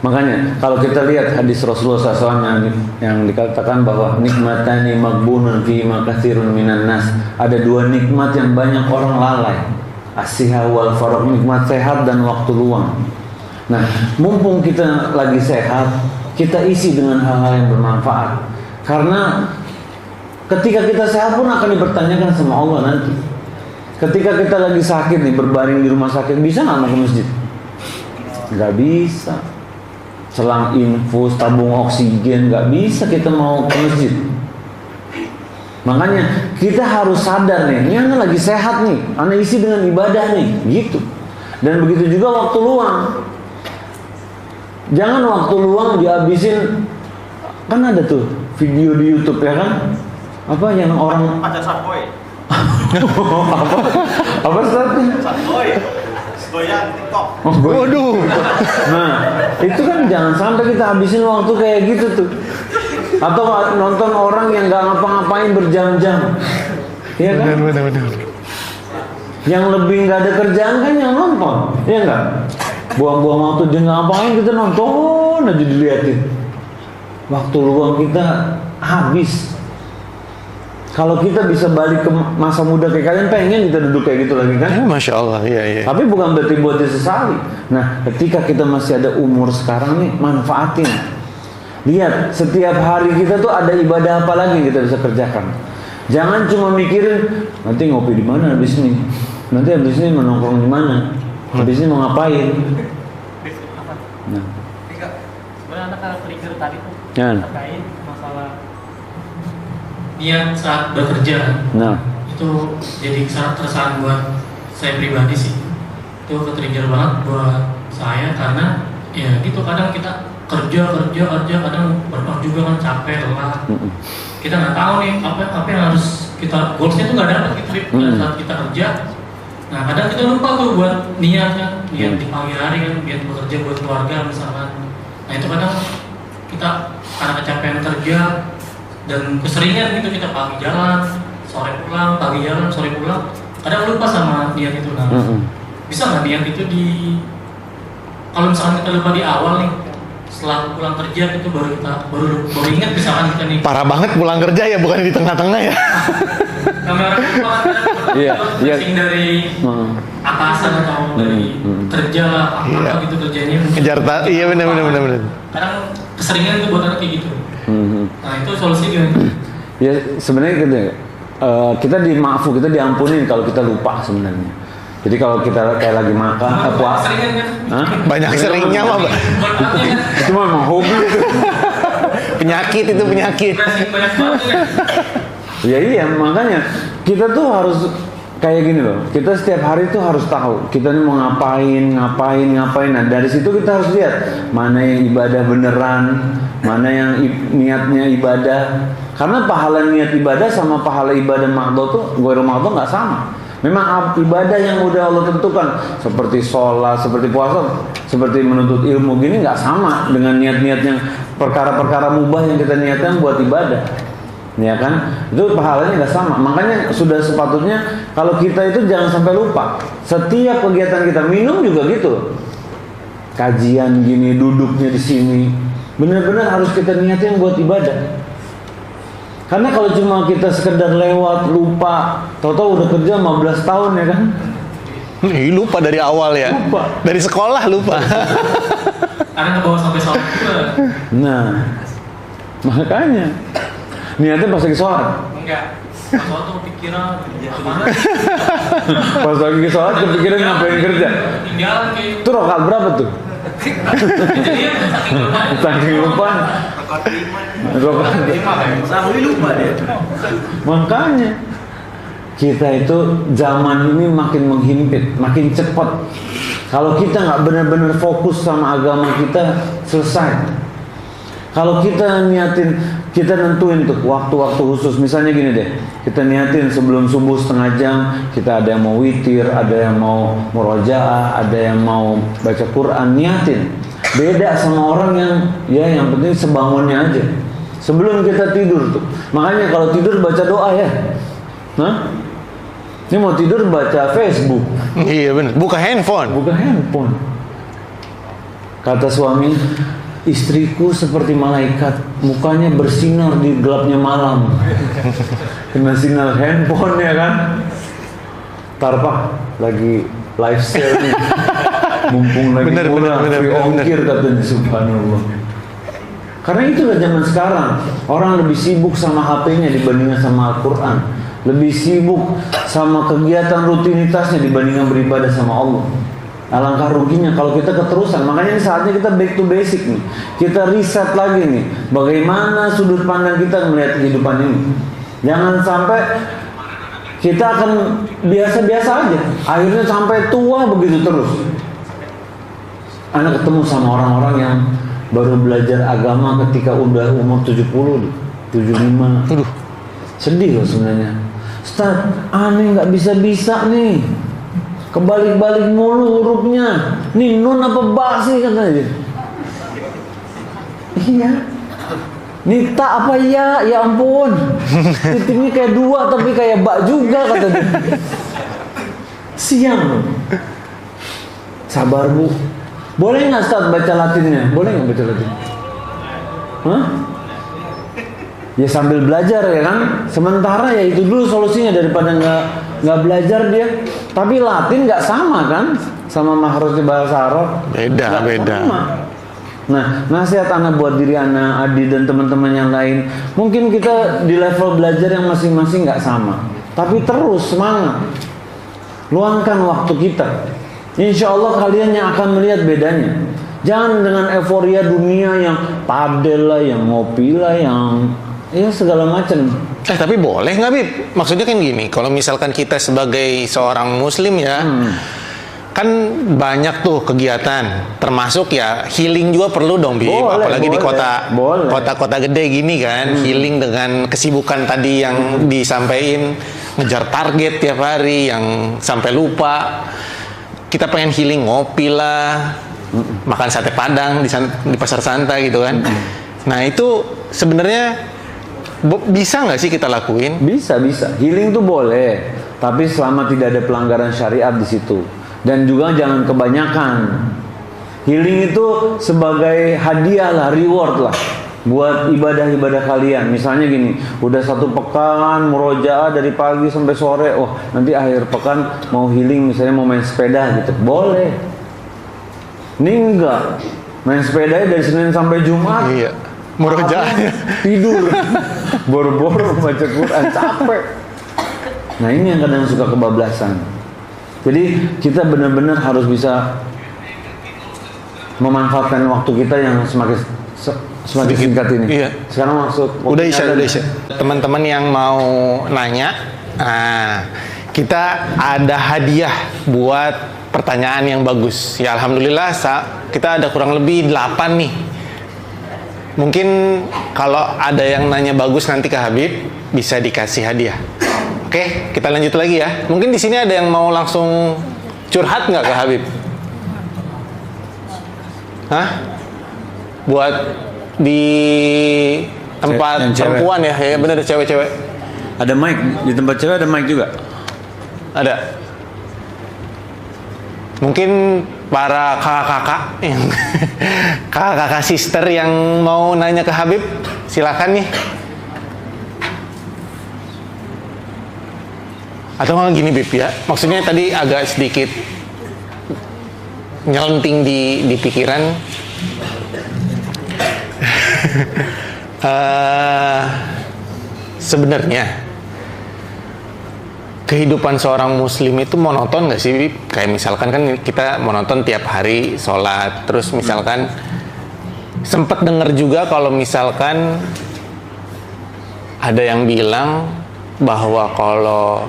makanya kalau kita lihat hadis Rasulullah SAW yang dikatakan bahwa nikmatani magbunun fi makathirun minan nas, ada dua nikmat yang banyak orang lalai, as-siha wal faragh, nikmat sehat dan waktu luang. Nah mumpung kita lagi sehat, kita isi dengan hal-hal yang bermanfaat, karena ketika kita sehat pun akan dipertanyakan sama Allah nanti. Ketika kita lagi sakit nih, berbaring di rumah sakit, bisa nggak mau ke masjid? Nggak bisa. Selang infus, tabung oksigen, nggak bisa kita mau ke masjid. Makanya kita harus sadar nih, ini anak lagi sehat nih, anak isi dengan ibadah nih, gitu. Dan begitu juga waktu luang. Jangan waktu luang dihabisin, kan ada tuh video di YouTube ya kan? Apa yang orang ada Satboy. apa Satboy. Goyang TikTok. Waduh. Nah, itu kan jangan sampai kita habisin waktu kayak gitu tuh. Atau nonton orang yang nggak ngapa-ngapain berjam-jam. Iya kan? Benar. Yang lebih nggak ada kerjaan kan yang nonton, iya nggak? Buang-buang waktu dia ngapain, kita nonton aja diliatin. Waktu luang kita habis. Kalau kita bisa balik ke masa muda kayak kalian, pengen kita duduk kayak gitu lagi kan? Ya, Masya Allah, iya. Tapi bukan berarti buat disesali. Nah, ketika kita masih ada umur sekarang nih, manfaatin. Lihat, setiap hari kita tuh ada ibadah apa lagi yang kita bisa kerjakan. Jangan cuma mikirin nanti ngopi di mana habis ini, nanti habis ini mau nongkrong di mana, habis ini mau ngapain. Nah, sebenarnya anak kalau trigger tadi tuh terkait masalah niat saat bekerja. Nah, itu jadi sangat keresahan buat saya pribadi sih. Itu ke-trigger banget buat saya karena ya gitu kadang kita kerja kadang berapa juga kan capek lelah. Kita nggak tahu nih apa yang harus kita goalsnya tuh nggak dapat gitu pada saat kita kerja. Nah kadang kita lupa tuh buat niat kan, niat di pagi hari kan, niat bekerja buat keluarga misalkan. Nah itu kadang kita karena kecapean kerja dan keseringan gitu kita pagi jalan, sore pulang, pagi jalan, sore pulang. Kadang lupa sama niat itu. Nah bisa nggak niat itu kalau misalkan kita lupa di awal nih, setelah pulang kerja itu baru ingat misalkan kita nih Parah banget pulang kerja ya, bukan di tengah-tengah ya. kamera pusing dari atasan atau dari kerja lah apa gitu kerjanya Kejar iya benar. kadang keseringan itu buat anak kayak gitu. Nah itu solusinya gimana? ya sebenarnya kita dimaafkan, kita diampunin kalau kita lupa sebenarnya. Jadi kalau kita kayak lagi makan, puasa, Banyak seringnya mah. itu memang hobi. Penyakit itu penyakit. Banyak banget kan? Ya iya, makanya kita tuh harus kayak gini loh. Kita setiap hari tuh harus tahu kita nih mau ngapain. Nah dari situ kita harus lihat mana yang ibadah beneran, mana yang niatnya ibadah. Karena pahala niat ibadah sama pahala ibadah makdo tuh, ghairu makdo nggak sama. Memang ibadah yang udah Allah tentukan seperti sholat, seperti puasa, seperti menuntut ilmu gini nggak sama dengan niat-niat yang perkara-perkara mubah yang kita niatkan buat ibadah, ya kan? Itu pahalanya nggak sama. Makanya sudah sepatutnya kalau kita itu jangan sampai lupa. Setiap kegiatan kita, minum juga gitu. Kajian gini, duduknya di sini, benar-benar harus kita niatin buat ibadah. Karena kalau cuma kita sekedar lewat, lupa, tahu-tahu udah kerja 15 tahun ya kan? Lupa dari awal ya. Lupa. Dari sekolah lupa. Karena ke bawah sampai sholat juga. Nah, makanya niatnya pas lagi sholat. Enggak. Pas sholat tuh kepikiran kemana? Pas lagi sholat kepikiran ngapain kerja. Tinggalan kayak Itu rokaat berapa tuh? jadi Saking lupa. Rokaat. Makanya kita itu zaman ini makin menghimpit, makin cepat. Kalau kita nggak benar-benar fokus sama agama kita, selesai. Kalau kita niatin, kita nentuin tuh waktu-waktu khusus. Misalnya gini deh, kita niatin sebelum subuh setengah jam, kita ada yang mau witir, ada yang mau murojaah, ada yang mau baca Quran, niatin. Beda sama orang yang penting sebangunnya aja. Sebelum kita tidur tuh. Makanya kalau tidur baca doa ya. Hah? Ini mau tidur baca Facebook. Iya benar. Buka handphone. Buka handphone. Kata suami, istriku seperti malaikat, mukanya bersinar di gelapnya malam. Kena sinar handphone ya kan. Tarpak lagi live sale nih. Mumpung lagi murah, free ongkir katanya, subhanallah. Karena itulah zaman sekarang, orang lebih sibuk sama HP-nya dibandingkan sama Al-Quran, lebih sibuk sama kegiatan rutinitasnya dibandingkan beribadah sama Allah. Alangkah ruginya kalau kita keterusan. Makanya ini saatnya kita back to basic nih. Kita riset lagi nih, bagaimana sudut pandang kita melihat kehidupan ini. Jangan sampai kita akan biasa-biasa aja, akhirnya sampai tua begitu terus. Anak ketemu sama orang-orang yang baru belajar agama ketika udah umur 70, 75. Aduh. Sedih loh sebenarnya. Ustaz, aneh nggak bisa-bisa nih. Kebalik-balik mulu hurufnya. Nih nun apa ba sih katanya. Iya. Nita apa ya? Ya ampun. Titiknya kayak dua tapi kayak ba juga katanya. Siang loh. Sabar bu. Boleh nggak Ustaz baca Latinnya? Boleh nggak baca Latin? Hah? Ya sambil belajar ya kan. Sementara ya itu dulu solusinya daripada nggak belajar dia. Tapi Latin nggak sama kan sama mahrus di bahasa Arab. Beda. Sama. Nah, nasihat anak buat diri anak, Adi dan teman-teman yang lain, mungkin kita di level belajar yang masing-masing nggak sama, tapi terus semangat, luangkan waktu kita. Insya Allah kalian yang akan melihat bedanya. Jangan dengan euforia dunia yang padel lah, yang ngopi lah, yang ya segala macam. Tapi boleh nggak, Bib? Maksudnya kan gini, kalau misalkan kita sebagai seorang muslim ya, kan banyak tuh kegiatan, termasuk ya healing juga perlu dong, Bib. Apalagi di kota-kota gede gini kan, healing dengan kesibukan tadi yang disampaikan, ngejar target tiap hari yang sampai lupa. Kita pengen healing, ngopi lah, makan sate padang di pasar Santa gitu kan. Nah itu sebenarnya bisa nggak sih kita lakuin? Bisa. Healing tuh boleh, tapi selama tidak ada pelanggaran syariat di situ. Dan juga jangan kebanyakan. Healing itu sebagai hadiah lah, reward lah buat ibadah-ibadah kalian. Misalnya gini, udah 1 pekan murojaah dari pagi sampai sore, nanti akhir pekan mau healing, misalnya mau main sepeda gitu, boleh. Ini enggak, main sepeda dari Senin sampai Jumat. Iya, murojaahnya tidur, boro-boro baca Quran, capek. Nah ini yang kadang suka kebablasan. Jadi kita benar-benar harus bisa memanfaatkan waktu kita yang semakin singkat ini. Iya. Sekarang udah Isya. Teman-teman yang mau nanya, kita ada hadiah buat pertanyaan yang bagus. Ya alhamdulillah kita ada kurang lebih 8 nih. Mungkin kalau ada yang nanya bagus nanti ke Habib bisa dikasih hadiah. Oke, kita lanjut lagi ya. Mungkin di sini ada yang mau langsung curhat nggak ke Habib? Hah? Buat di tempat perempuan ya benar, ada cewek-cewek. Ada mic di tempat cewek, ada mic juga. Ada. Mungkin para kakak-kakak yang kakak-kakak sister yang mau nanya ke Habib, silakan nih. Atau nggak gini Bib ya, maksudnya tadi agak sedikit nyelenting di pikiran. Sebenarnya kehidupan seorang muslim itu monoton nggak sih, Bib? Kayak misalkan kan kita monoton tiap hari sholat, terus misalkan sempet denger juga kalau misalkan ada yang bilang bahwa kalau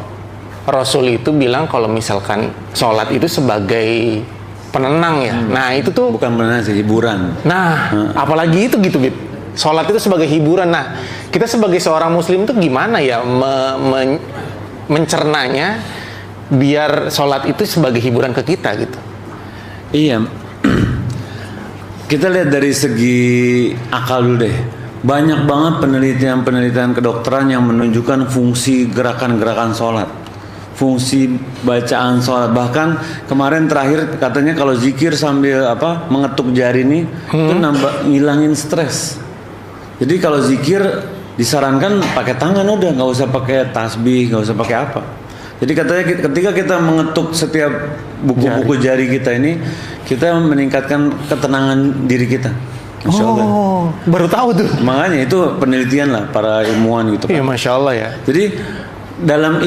Rasul itu bilang kalau misalkan sholat itu sebagai penenang ya. Nah itu tuh bukan penenang sih, hiburan. Nah apalagi itu gitu, Bib. Sholat itu sebagai hiburan. Nah kita sebagai seorang muslim tuh gimana ya mencernanya biar sholat itu sebagai hiburan ke kita gitu. Iya. Kita lihat dari segi akal dulu deh. Banyak banget penelitian kedokteran yang menunjukkan fungsi gerakan-gerakan sholat, fungsi bacaan sholat. Bahkan kemarin terakhir katanya kalau zikir sambil mengetuk jari ini itu ngilangin stres. Jadi kalau zikir disarankan pakai tangan udah, nggak usah pakai tasbih, nggak usah pakai apa. Jadi katanya ketika kita mengetuk setiap buku-buku jari kita ini, kita meningkatkan ketenangan diri kita. Masya Allah. Baru tahu tuh. Makanya itu penelitian lah para ilmuwan gitu kan. Iya, Masya Allah ya. Jadi dalam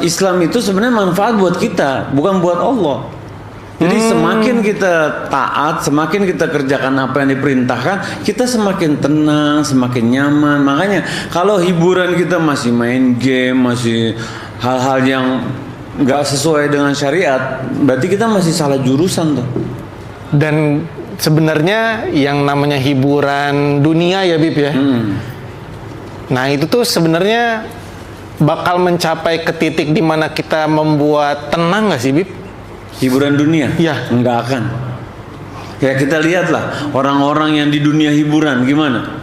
Islam itu sebenarnya manfaat buat kita, bukan buat Allah. Jadi semakin kita taat, semakin kita kerjakan apa yang diperintahkan, kita semakin tenang, semakin nyaman. Makanya kalau hiburan kita masih main game, masih hal-hal yang nggak sesuai dengan syariat, berarti kita masih salah jurusan tuh. Dan sebenarnya yang namanya hiburan dunia ya Bib ya. Nah itu tuh sebenarnya bakal mencapai ke titik di mana kita membuat tenang nggak sih Bib? Hiburan dunia? Ya. Nggak akan. Ya kita lihatlah orang-orang yang di dunia hiburan gimana,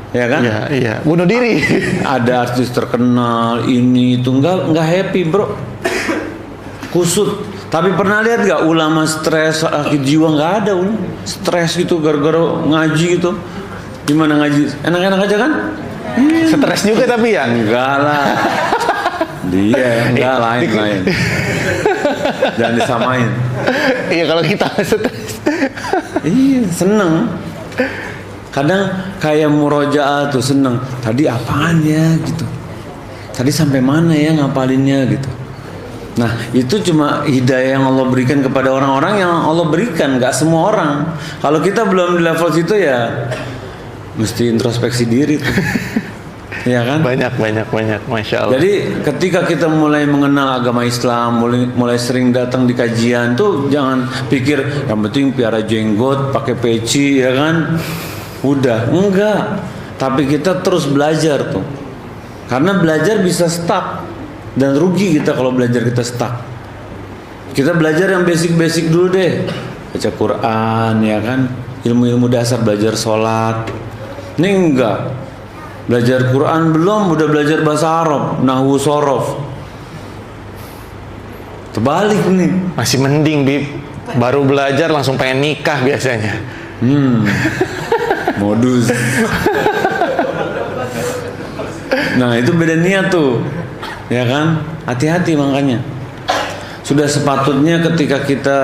ya kan? Iya. Bunuh diri. Ada artis terkenal ini itu nggak happy bro, kusut. Tapi pernah lihat nggak ulama stres sakit jiwa? Nggak ada, stres gitu gara-gara ngaji gitu. Gimana ngaji? Enak-enak aja kan? Stres juga tapi ya? Enggak lah. Dia enggak lain. Jangan disamain. Iya kalau kita stres. Iya seneng. Kadang kayak murojaah tuh seneng. Tadi apaan ya gitu. Tadi sampai mana ya ngapalinnya gitu. Nah itu cuma hidayah yang Allah berikan kepada orang-orang yang Allah berikan, nggak semua orang. Kalau kita belum di level situ ya mesti introspeksi diri tuh. Ya kan? Banyak, Masya Allah. Jadi ketika kita mulai mengenal agama Islam, mulai sering datang di kajian tuh jangan pikir yang penting piara jenggot, pakai peci, ya kan? Udah, enggak. Tapi kita terus belajar tuh. Karena belajar bisa stuck dan rugi kita kalau belajar kita stuck. Kita belajar yang basic-basic dulu deh. Baca Quran, ya kan? Ilmu-ilmu dasar, belajar sholat. Ini enggak. Belajar Quran belum, udah belajar bahasa Arab, nahwu sorof. Terbalik nih. Masih mending, Bib. Baru belajar langsung pengen nikah biasanya. Modus. Nah itu beda niat tuh, ya kan? Hati-hati makanya. Sudah sepatutnya ketika kita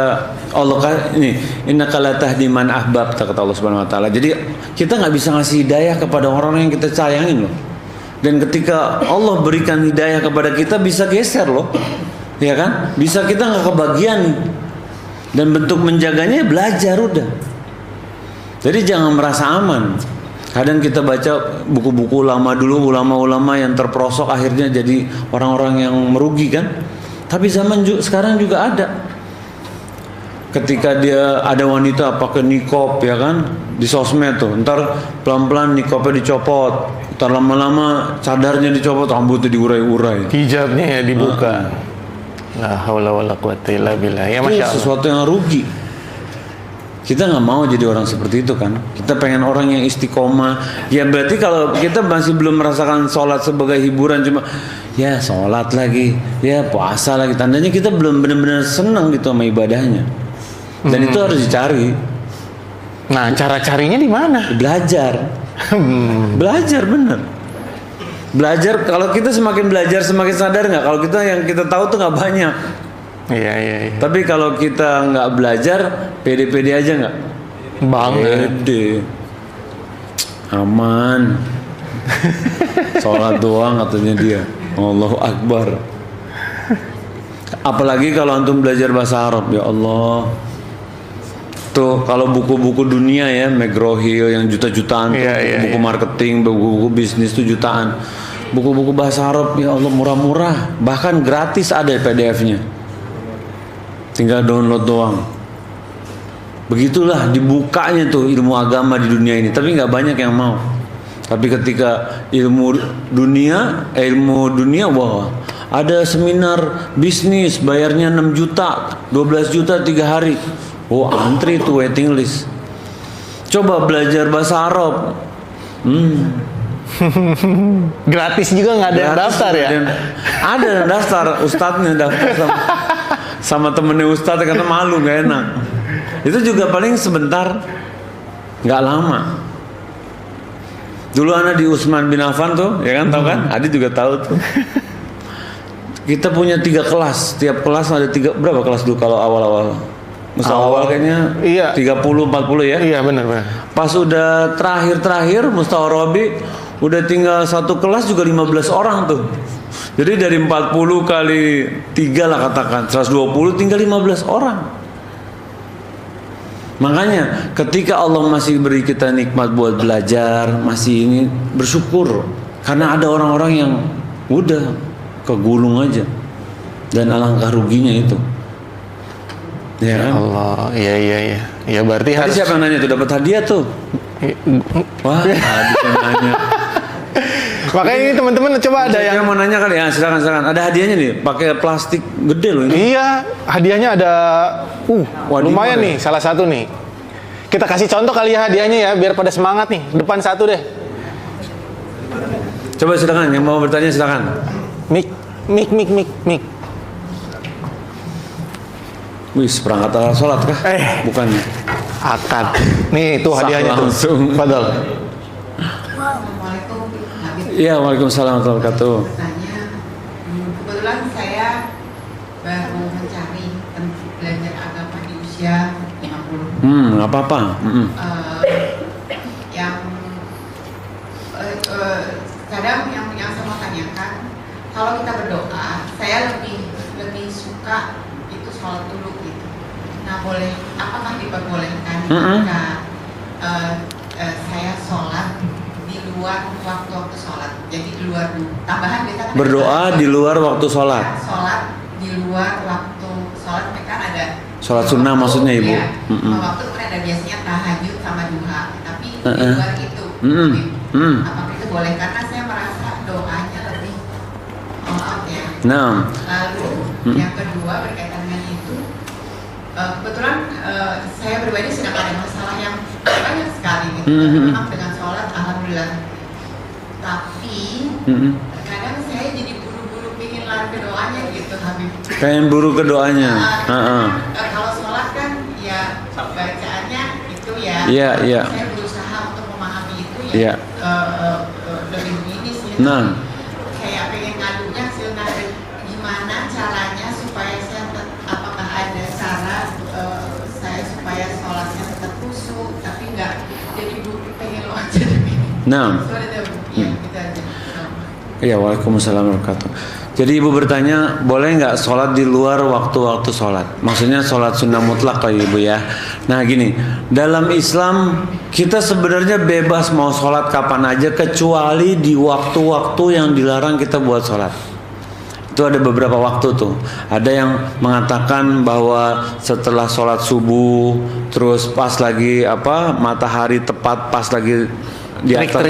ini innaka la tahdi man ahbabta kata Allah Subhanahu wa taala. Jadi kita nggak bisa ngasih hidayah kepada orang-orang yang kita sayangin loh. Dan ketika Allah berikan hidayah kepada kita bisa geser loh. Ya kan? Bisa kita nggak kebagian. Dan bentuk menjaganya belajar udah. Jadi jangan merasa aman. Kadang kita baca buku-buku lama dulu, ulama-ulama yang terperosok akhirnya jadi orang-orang yang merugi kan. Tapi zaman sekarang juga ada. Ketika dia ada wanita pakai niqab ya kan di sosmed tuh, ntar pelan-pelan niqabnya dicopot, ntar lama-lama cadarnya dicopot, rambutnya diurai-urai, hijabnya ya dibuka. La haula wala quwata illa billah. Ya Masya Allah. Sesuatu yang rugi. Kita nggak mau jadi orang seperti itu kan. Kita pengen orang yang istiqomah. Ya berarti kalau kita masih belum merasakan sholat sebagai hiburan, cuma ya sholat lagi, ya puasa lagi, tandanya kita belum benar-benar senang gitu sama ibadahnya. Dan itu harus dicari. Nah cara carinya di mana? Belajar. Belajar bener. Belajar. Kalau kita semakin belajar semakin sadar nggak? Kalau kita yang kita tahu tuh nggak banyak. Iya. Tapi kalau kita nggak belajar, pede-pede aja nggak? Banget. Pede. Aman. Sholat doang katanya dia. Allahu Akbar. Apalagi kalau antum belajar bahasa Arab, ya Allah. Tuh kalau buku-buku dunia ya, McGraw-Hill yang juta-jutaan, buku marketing, buku-buku bisnis tuh jutaan. Buku-buku bahasa Arab, ya Allah murah-murah, bahkan gratis ada PDF-nya. Tinggal download doang. Begitulah dibukanya tuh ilmu agama di dunia ini. Tapi nggak banyak yang mau. Tapi ketika ilmu dunia, wah ada seminar bisnis bayarnya 6 juta, 12 juta 3 hari. Oh antri tuh waiting list. Coba belajar bahasa Arab. Gratis juga nggak ada yang daftar ya? Ada yang daftar, ustadznya daftar sama temennya ustadz karena malu gak enak. Itu juga paling sebentar, nggak lama. Dulu anak di Utsman bin Affan tuh, ya kan tahu kan? Adi juga tahu tuh. Kita punya 3 kelas, tiap kelas ada 3 berapa kelas dulu kalau awal-awal? Awal kayaknya 30-40 ya? Iya benar. Pas udah terakhir Mustawarabi udah tinggal satu kelas juga 15 orang tuh. Jadi dari 40 kali 3 lah katakan 120 tinggal 15 orang. Makanya ketika Allah masih beri kita nikmat buat belajar, masih ini bersyukur karena ada orang-orang yang udah kegulung aja dan alangkah ruginya itu. Ya kan? Allah, iya. Ya berarti tadi siapa yang nanya tuh dapat hadiah tuh? Wah, ada nanya. Makanya ini teman-teman coba ada yang mau nanya kali ya, silakan. Ada hadiahnya nih, pakai plastik gede loh ini. Iya, hadiahnya ada lumayan nih, salah satu nih. Kita kasih contoh kali ya hadiahnya ya, biar pada semangat nih. Depan satu deh. Coba silakan, yang mau bertanya silakan. Mik. Wih, perangkat alat sholat kah? Bukan. Akad. Nih, itu hadiahnya tuh. Langsung. Fadal. Iya, waalaikumsalam warahmatullahi wabarakatuh. Kebetulan saya baru mencari belajar agama di usia 50. Nggak apa-apa. yang kadang yang saya mau tanyakan, kalau kita berdoa, saya lebih suka itu sholat dulu gitu. Nah, apakah diperbolehkan jika saya sholat di luar waktu sholat? Jadi di luar tambahan kita berdoa di luar waktu sholat. Sholat di luar waktu sholat, mereka ada Sholat sunnah maksudnya ibu. Ya, waktu itu ada biasanya tahajud sama duha, tapi di luar itu. Apakah itu boleh? Karena saya merasa doanya lebih out ya. Nah. Lalu yang kedua berkaitan dengan itu, kebetulan saya pribadi sedang ada masalah yang banyak sekali gitu. Memang dengan sholat alhamdulillah, tapi kadang saya jadi buru-buru ingin lari ke doanya gitu, Habib. Pengen buru ke doanya. Kalau sholat kan ya bacaannya itu ya. Iya. Saya berusaha untuk memahami itu ya. Iya. Lebih begini sih. Nah. Kayak pengen ngadunya gimana caranya supaya saya apakah ada cara saya supaya sholatnya tetap khusyuk tapi nggak jadi pengen lo aja. Nah. Iya, gitu aja. Iya, waalaikumsalam warahmatullahi wabarakatuh. Jadi ibu bertanya, boleh nggak sholat di luar waktu-waktu sholat? Maksudnya sholat sunnah mutlak kali ibu ya. Nah gini, dalam Islam kita sebenarnya bebas mau sholat kapan aja kecuali di waktu-waktu yang dilarang kita buat sholat. Itu ada beberapa waktu tuh. Ada yang mengatakan bahwa setelah sholat subuh, terus pas lagi matahari tepat pas lagi di atas,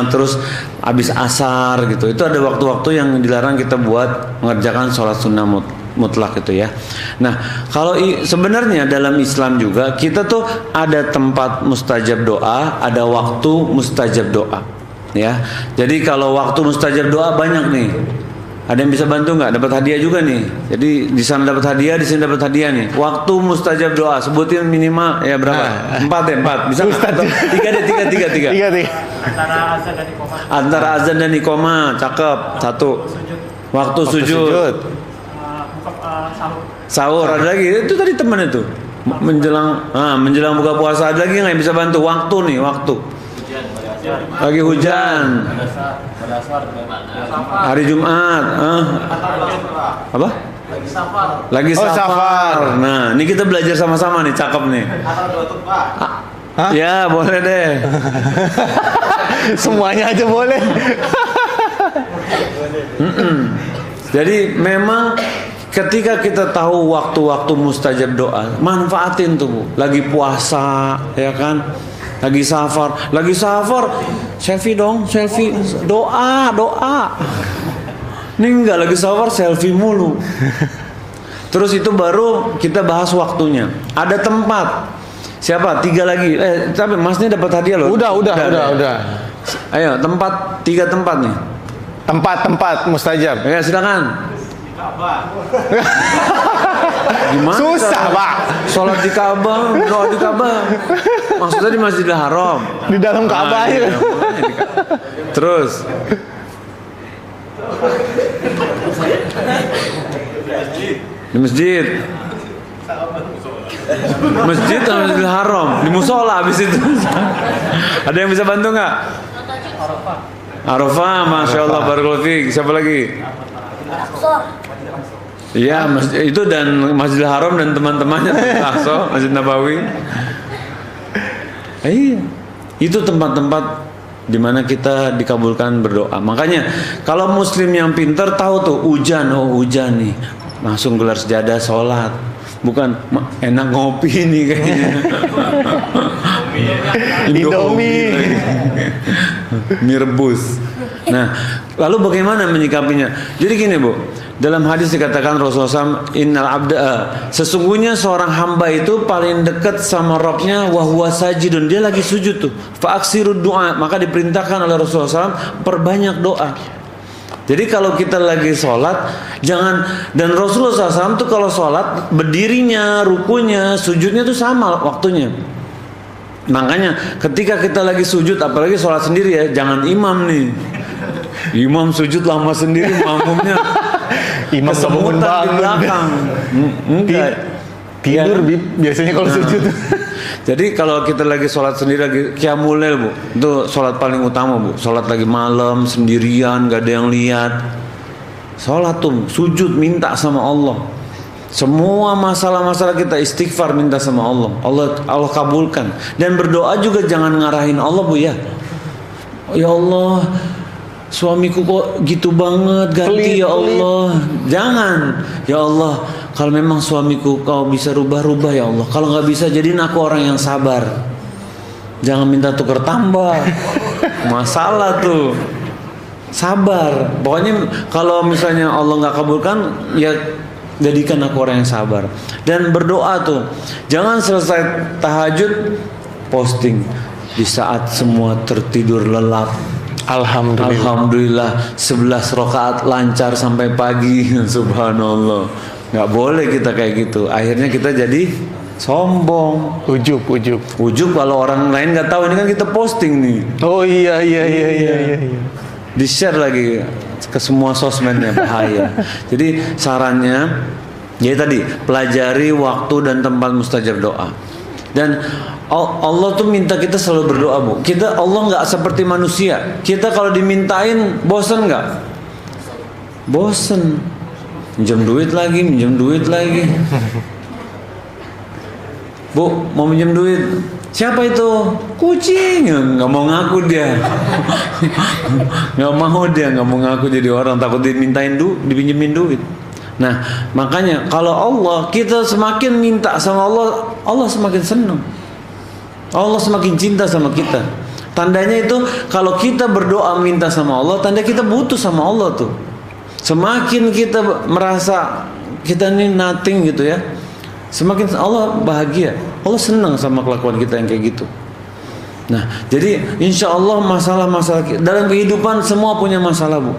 terus habis asar gitu. Itu ada waktu-waktu yang dilarang kita buat mengerjakan sholat sunnah mutlak itu ya. Nah, kalau sebenarnya dalam Islam juga kita tuh ada tempat mustajab doa, ada waktu mustajab doa ya. Jadi kalau waktu mustajab doa banyak nih. Ada yang bisa bantu nggak? Dapat hadiah juga nih. Jadi di sana dapat hadiah, di sini dapat hadiah nih. Waktu mustajab doa, sebutin minimal ya berapa? 4 bisa nggak? 3 deh. 3. Antara azan dan iqamah, cakep. 1. Waktu sujud. Sahur ada lagi. Itu tadi teman itu. Menjelang buka puasa ada lagi nggak yang bisa bantu? Waktu nih, waktu. Lagi hujan. Hari Jumat. Apa? Lagi safar. Nah, ini kita belajar sama-sama nih, cakep nih. Ya, boleh deh. Semuanya aja boleh. Jadi memang ketika kita tahu waktu-waktu mustajab doa, manfaatin tuh Bu. Lagi puasa, ya kan? Lagi safar, selfie dong, selfie, doa. Ini enggak lagi safar, selfie mulu. Terus itu baru kita bahas waktunya. Ada tempat. Siapa? 3 lagi. Tapi masnya dapat hadiah loh. Udah. Ayo, 3 tempat nih. Tempat mustajab. Ya, silakan. Gimana susah Pak. Sholat di Ka'bah, doa di Ka'bah. Maksudnya di Masjidil Haram. Di dalam Ka'bah ya. Terus di masjid atau Masjidil Haram, di musola habis itu. Ada yang bisa bantu nggak? Arafah, masya Allah, barakallahu fiik. Siapa lagi? Iya, itu dan Masjidil Haram dan teman-temannya Aqsa, Masjid Nabawi. Iya, itu tempat-tempat di mana kita dikabulkan berdoa. Makanya kalau Muslim yang pintar tahu tuh hujan nih, langsung gelar sejadah sholat. Bukan enak ngopi nih kayaknya. Indomie. Mie rebus. Nah, lalu bagaimana menyikapinya? Jadi gini Bu, dalam hadis dikatakan Rasulullah SAW, innal abda, sesungguhnya seorang hamba itu paling dekat sama Rabbnya wahwa sajidun, dia lagi sujud tuh. Fa'aksirud doa, maka diperintahkan oleh Rasulullah SAW perbanyak doa. Jadi kalau kita lagi sholat, jangan, dan Rasulullah SAW tuh kalau sholat berdirinya, rukunya, sujudnya tuh sama waktunya. Makanya ketika kita lagi sujud, apalagi sholat sendiri ya, jangan imam nih. Imam sujud lama sendiri, makmumnya imam kesemutan di belakang. Tidur Bib, biasanya kalau sujud. Jadi kalau kita lagi sholat sendiri lagi qiyamul lail, Bu, itu sholat paling utama, Bu. Sholat lagi malam sendirian, gak ada yang lihat. Sholat tuh sujud minta sama Allah. Semua masalah-masalah kita istighfar minta sama Allah. Allah kabulkan. Dan berdoa juga jangan ngarahin Allah, Bu, ya. Ya Allah, suamiku kok gitu banget, ganti ya Allah. Jangan. Ya Allah, kalau memang suamiku kau bisa rubah-rubah ya Allah. Kalau nggak bisa, jadiin aku orang yang sabar. Jangan minta tuker tambah. Masalah tuh. Sabar. Pokoknya kalau misalnya Allah nggak kabulkan, ya jadikan aku orang yang sabar. Dan berdoa tuh, jangan selesai tahajud posting di saat semua tertidur lelap. Alhamdulillah 11 rakaat lancar sampai pagi. Subhanallah. Nggak boleh kita kayak gitu. Akhirnya kita jadi sombong. Ujub kalau orang lain nggak tahu, ini kan kita posting nih. Oh iya. Di share lagi ke semua sosmednya, bahaya. Jadi sarannya, ya tadi pelajari waktu dan tempat mustajab doa. Dan Allah tuh minta kita selalu berdoa, Bu. Allah nggak seperti manusia. Kita kalau dimintain bosen nggak? Bosen. Minjem duit lagi. Bu, mau minjem duit. Siapa itu? Kucing. Nggak mau ngaku dia. Nggak mau ngaku jadi orang, takut dipinjemin duit. Nah, makanya kalau Allah, kita semakin minta sama Allah, Allah semakin senang. Allah semakin cinta sama kita. Tandanya itu kalau kita berdoa minta sama Allah, tanda kita butuh sama Allah tuh. Semakin kita merasa kita ini nothing gitu ya, semakin Allah bahagia. Allah senang sama kelakuan kita yang kayak gitu. Nah, jadi insya Allah masalah-masalah dalam kehidupan semua punya masalah, Bu.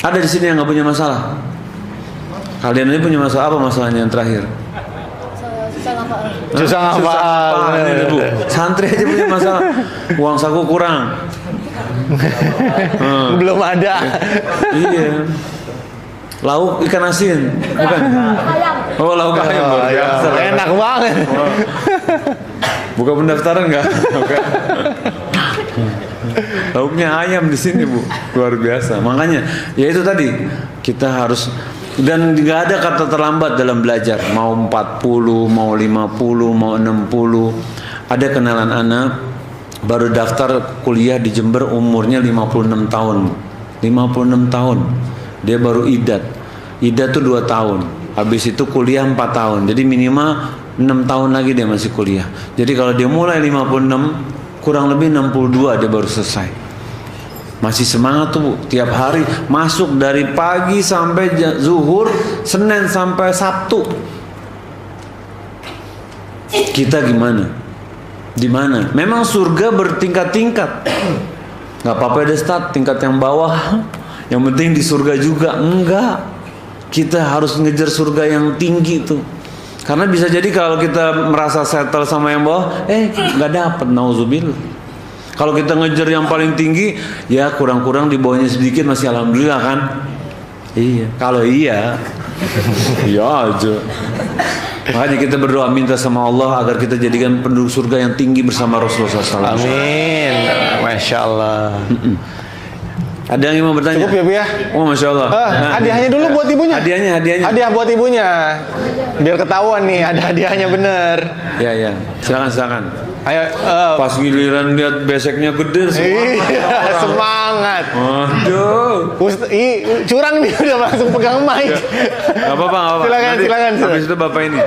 Ada di sini yang nggak punya masalah? Kalian ini punya masalah apa, masalahnya yang terakhir? Susah ngapal. Bu. Santri aja punya masalah. Uang saku kurang. Belum ada. Iya. Lauk ikan asin, bukan? Oh, lauk ayam. Enak banget. Buka pendaftaran nggak? Lauknya ayam di sini, Bu. Luar biasa. Makanya, ya itu tadi kita harus. Dan nggak ada kata terlambat dalam belajar. Mau 40, mau 50, mau 60. Ada kenalan anak baru daftar kuliah di Jember, umurnya 56 tahun. 56 tahun. Dia baru idat. Idat tuh 2 tahun. Habis itu kuliah 4 tahun. Jadi minimal 6 tahun lagi dia masih kuliah. Jadi kalau dia mulai 56, kurang lebih 62 dia baru selesai. Masih semangat tuh, Bu. Tiap hari masuk dari pagi sampai zuhur, Senin sampai Sabtu. Kita gimana? Di mana? Memang surga bertingkat-tingkat. Gak apa-apa deh, start tingkat yang bawah. Yang penting di surga juga. Enggak. Kita harus ngejar surga yang tinggi tuh. Karena bisa jadi kalau kita merasa settle sama yang bawah, gak dapet, nauzubillah. Kalau kita ngejar yang paling tinggi, ya kurang-kurang di bawahnya sedikit masih alhamdulillah kan? Iya. Kalau iya, iya aja. Makanya kita berdoa minta sama Allah agar kita jadikan penduduk surga yang tinggi bersama Rasulullah SAW. Amin. Masya Allah. Ada yang mau bertanya? Cukup ya, Bu ya? Oh, Masya Allah. Hadiahnya dulu buat ibunya. Hadiahnya. Hadiah buat ibunya. Biar ketahuan nih, ada hadiahnya bener. Ya. Silakan. Ayo. Pas giliran lihat beseknya gede, Semangat. Aduh. Curang nih, udah langsung pegang mic. Gak apa-apa. Silakan. Habis itu Bapak ini.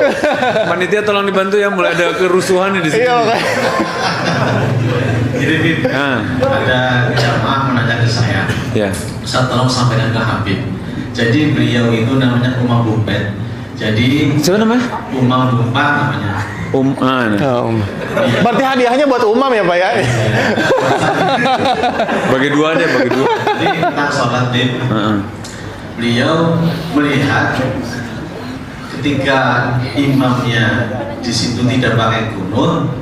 Panitia tolong dibantu ya, mulai ada kerusuhan di sini. Iya, Jadi Bib, ada jamaah menanya ke saya, ya. Ustaz tolong sampaikan ke Habib. Jadi beliau itu namanya Umam Bumpet. Jadi siapa namanya? Umam Bumpat namanya. Berarti hadiahnya buat Umam ya, Pak ya? Bagi dua. Jadi tentang sholat, Bib. Beliau melihat ketika imamnya di situ tidak pakai kunut,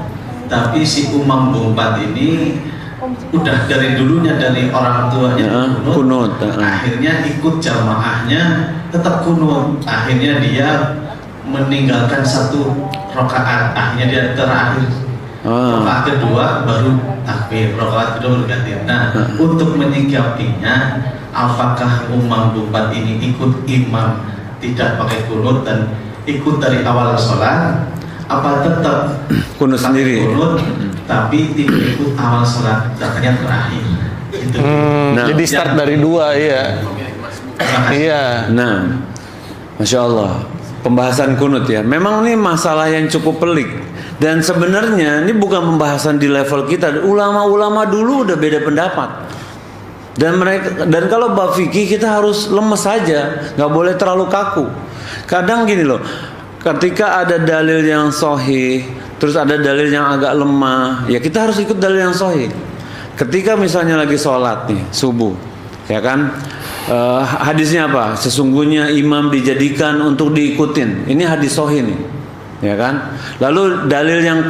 tapi si Umam Bumpat ini udah dari dulunya dari orang tuanya kunut. Akhirnya ikut jamaahnya tetap kunut. Akhirnya dia meninggalkan satu rakaat, akhirnya dia terakhir rakaat kedua baru takbir, rakaat kedua baru ganti. Nah, untuk menyikapinya, apakah Umam Dupat ini ikut imam tidak pakai kunut dan ikut dari awal sholat, apa tetap kunut sendiri? Kunut, tapi tidak ikut awal sholat, datanya terakhir. Gitu. Nah, jadi start dari dua, iya. Iya. Nah, Masya Allah, pembahasan kunut ya. Memang ini masalah yang cukup pelik. Dan sebenarnya ini bukan pembahasan di level kita. Ulama-ulama dulu udah beda pendapat. Dan kalau bab fikih kita harus lemes saja, nggak boleh terlalu kaku. Kadang gini loh, ketika ada dalil yang sahih, terus ada dalil yang agak lemah, ya kita harus ikut dalil yang sahih. Ketika misalnya lagi sholat nih subuh, ya kan, hadisnya apa? Sesungguhnya imam dijadikan untuk diikutin. Ini hadis sahih nih, ya kan. Lalu dalil yang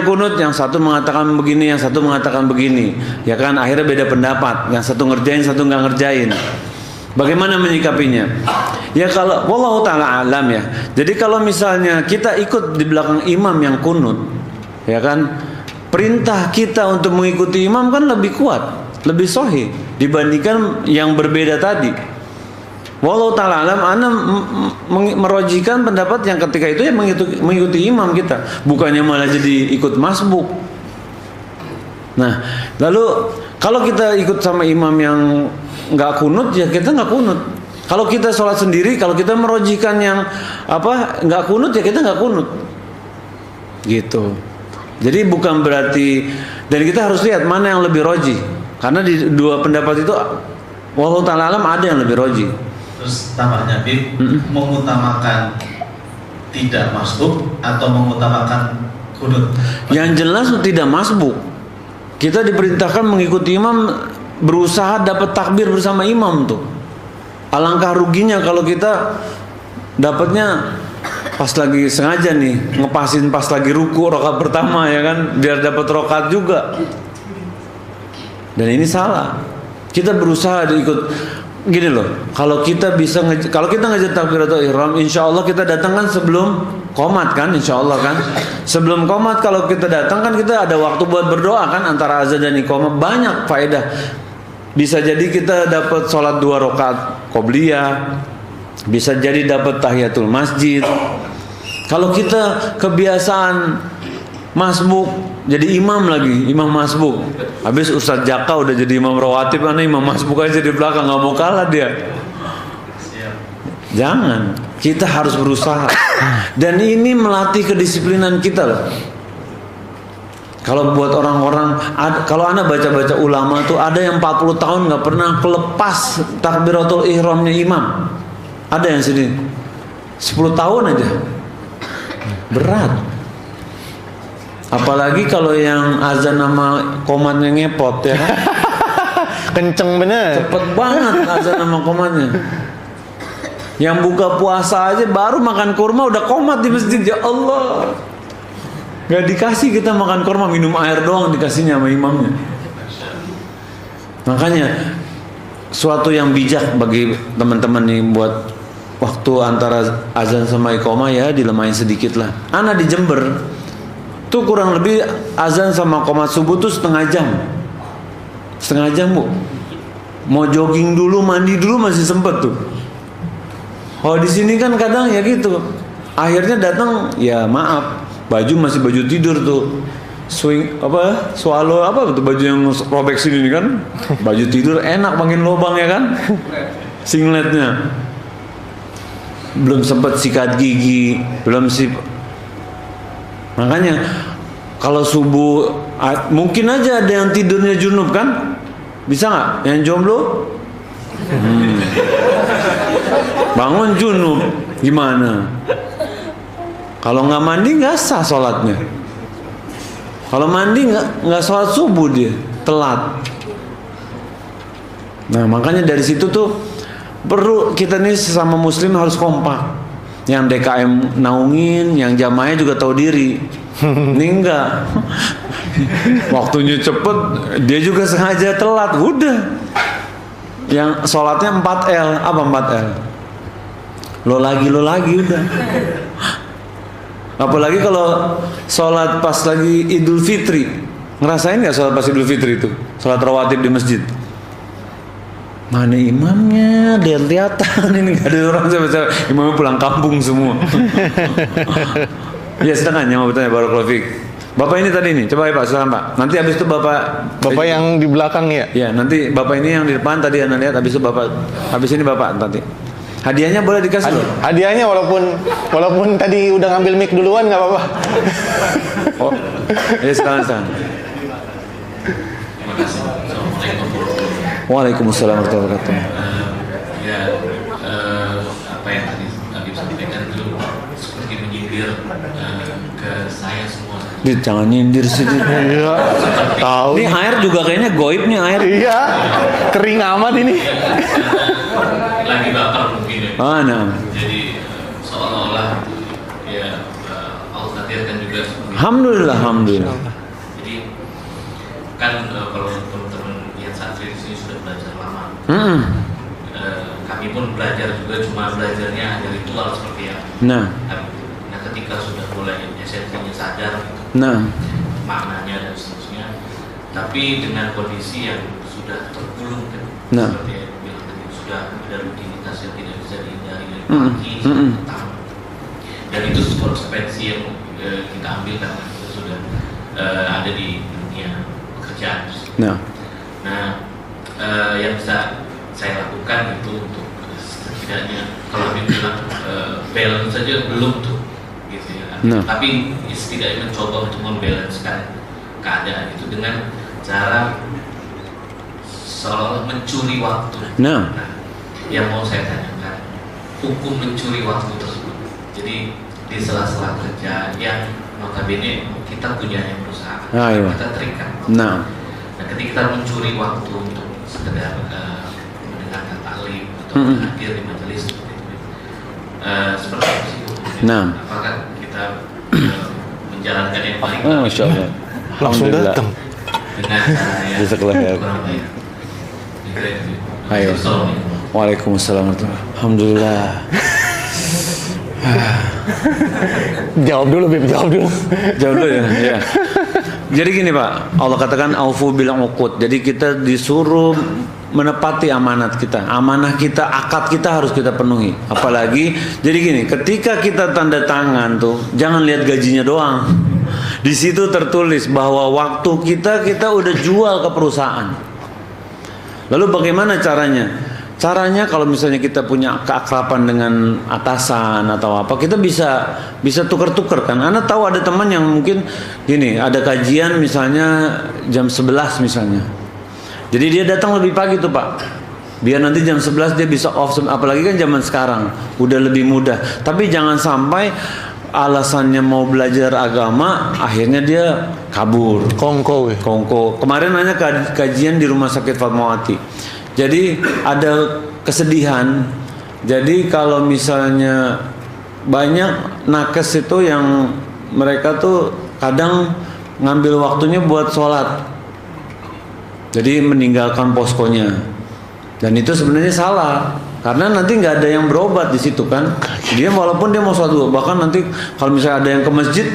kunut yang satu mengatakan begini, yang satu mengatakan begini, ya kan. Akhirnya beda pendapat, yang satu ngerjain, satu nggak ngerjain. Bagaimana menyikapinya? Ya kalau wallahu taala alam ya. Jadi kalau misalnya kita ikut di belakang imam yang kunut, ya kan, perintah kita untuk mengikuti imam kan lebih kuat, lebih sahih dibandingkan yang berbeda tadi. Wallahu taala alam, ana merojikan pendapat yang ketika itu ya mengikuti imam kita, bukannya malah jadi ikut masbuk. Nah, lalu kalau kita ikut sama imam yang nggak kunut, ya kita nggak kunut. Kalau kita sholat sendiri, kalau kita merojikan yang nggak kunut, ya kita nggak kunut. Gitu. Jadi bukan berarti, dan kita harus lihat mana yang lebih roji. Karena di dua pendapat itu, wallahu ta'ala alam, ada yang lebih roji. Terus tambahnya, Bib, mengutamakan tidak masbuk atau mengutamakan kunut? Yang jelas tidak masbuk. Kita diperintahkan mengikuti imam, berusaha dapat takbir bersama imam tuh. Alangkah ruginya kalau kita dapatnya pas lagi sengaja nih ngepasin pas lagi ruku rakaat pertama, ya kan, biar dapat rakaat juga. Dan ini salah. Kita berusaha ikut gini loh. Kalau kita bisa kalau kita ngejar takbiratul ihram, insya Allah kita datang kan sebelum qomat kan, insya Allah kan. Sebelum qomat kalau kita datang kan kita ada waktu buat berdoa kan, antara azan dan iqamah, banyak faedah. Bisa jadi kita dapat sholat 2 rakaat qobliyah, bisa jadi dapat tahiyatul masjid. Kalau kita kebiasaan masbuk, jadi imam lagi, imam masbuk. Habis Ustadz Jaka udah jadi imam rawatib, mana imam masbuk aja di belakang, nggak mau kalah dia. Jangan, kita harus berusaha. Dan ini melatih kedisiplinan kita loh. Kalau buat orang-orang, kalau Anda baca-baca ulama tuh ada yang 40 tahun nggak pernah kelepas takbiratul ihramnya imam. Ada yang sini 10 tahun aja. Berat. Apalagi kalau yang azan sama komatnya ngepot ya kan. Kenceng bener. Cepet banget azan sama komatnya. Yang buka puasa aja baru makan kurma udah komat di masjid, ya Allah. Gak dikasih kita makan kurma, minum air doang dikasihnya sama imamnya. Makanya suatu yang bijak bagi teman-teman nih buat waktu antara azan sama iqamah ya dilemahin sedikit lah. Ana di Jember tuh kurang lebih azan sama qomat subuh tuh setengah jam bu. Mau jogging dulu, mandi dulu masih sempet tuh. Kalau di sini kan kadang ya gitu. Akhirnya datang ya maaf, baju masih baju tidur tuh. Swallow tuh baju yang robek sini nih kan. Baju tidur enak makin lubang ya kan. Singletnya. Belum sempat sikat gigi, makanya kalau subuh mungkin aja ada yang tidurnya junub kan, bisa nggak? Yang jomblo bangun junub gimana? Kalau nggak mandi nggak sah sholatnya. Kalau mandi nggak sholat subuh dia telat. Nah makanya dari situ tuh perlu kita nih sesama muslim harus kompak. Yang DKM naungin, yang jamaahnya juga tahu diri. Ini enggak. Waktunya cepet, dia juga sengaja telat. Udah. Yang sholatnya 4L, apa 4L? lo lagi udah. Apalagi kalau sholat pas lagi Idul Fitri, ngerasain nggak sholat pas Idul Fitri itu? Sholat rawatib di masjid. Mana imamnya? Lihat-lihatan ini nggak ada orang siapa-siapa. Imamnya pulang kampung semua. Ya setengahnya mau bertanya Barakallahu fiik. Bapak ini tadi nih, coba ya Pak, silakan Pak. Nanti habis itu Bapak yang di belakang ya? Ya, nanti Bapak ini yang di depan tadi Anda lihat, habis itu Bapak, habis ini Bapak nanti. Hadiahnya boleh dikasih loh. Hadiahnya walaupun tadi udah ngambil mic duluan nggak apa-apa. Oh, ya silakan. Terima kasih. Assalamualaikum. Waalaikumsalam warahmatullahi wabarakatuh. Apa yang tadi Habib sampaikan itu seperti menyindir ke saya semua. Jangan nyindir sih. Iya. Tahu. Ini air juga kayaknya goib nih air. Iya. Kering amat ini. Lagi bakar mungkin ya. Nah. Jadi seolah-olah ya Allah takdirkan juga. Alhamdulillah. Jadi kan kalau teman-teman yang santri di sini sudah belajar lama. Kami pun belajar juga, cuma belajarnya hanya ritual seperti yang. Nah, ketika sudah mulai esensinya sadar, maknanya dan seterusnya. Tapi dengan kondisi yang sudah tergulung kan, seperti yang bilang tadi, sudah ada rutinitas yang tidak bisa dihindari dari pagi sampai petang. Dan itu konsekuensi yang kita ambil karena itu sudah ada di dunia pekerjaan. Yang bisa saya lakukan itu untuk setidaknya kalau Habib bilang balance saja belum tuh. Tapi setidaknya mencoba untuk membalancekan keadaan itu dengan cara seolah mencuri waktu. Yang mau saya tanyakan, hukum mencuri waktu tersebut. Jadi di sela-sela kerja yang notabene kita punya perusahaan, kita terikat. Nah, ketika kita mencuri waktu untuk sekedar mendengarkan taklim atau hadir di majelis seperti itu, seperti apa sih? Apakah kita menjalankan yang paling baik? Masya Allah. Langsung datang dengan cara yang kurang baik. Ayo. Waalaikumsalam. Alhamdulillah. Jawab dulu Bib, jawab dulu ya. Jadi gini Pak, Allah katakan aufu bil uqud. Jadi kita disuruh menepati amanat kita. Amanah kita, akad kita harus kita penuhi. Apalagi jadi gini, ketika kita tanda tangan tuh jangan lihat gajinya doang. Di situ tertulis bahwa waktu kita udah jual ke perusahaan. Lalu bagaimana caranya? Caranya kalau misalnya kita punya keakraban dengan atasan atau apa, kita bisa tuker-tuker kan. Anda tahu ada teman yang mungkin gini, ada kajian misalnya jam 11 misalnya. Jadi dia datang lebih pagi tuh Pak. Biar nanti jam 11 dia bisa off, apalagi kan zaman sekarang udah lebih mudah. Tapi jangan sampai alasannya mau belajar agama akhirnya dia kabur. Kongko. Kemarin nanya kajian di Rumah Sakit Fatmawati. Jadi ada kesedihan. Jadi kalau misalnya banyak nakes itu yang mereka tuh kadang ngambil waktunya buat sholat. Jadi meninggalkan poskonya. Dan itu sebenarnya salah. Karena nanti nggak ada yang berobat di situ kan. Dia walaupun dia mau sholat dulu, bahkan nanti kalau misalnya ada yang ke masjid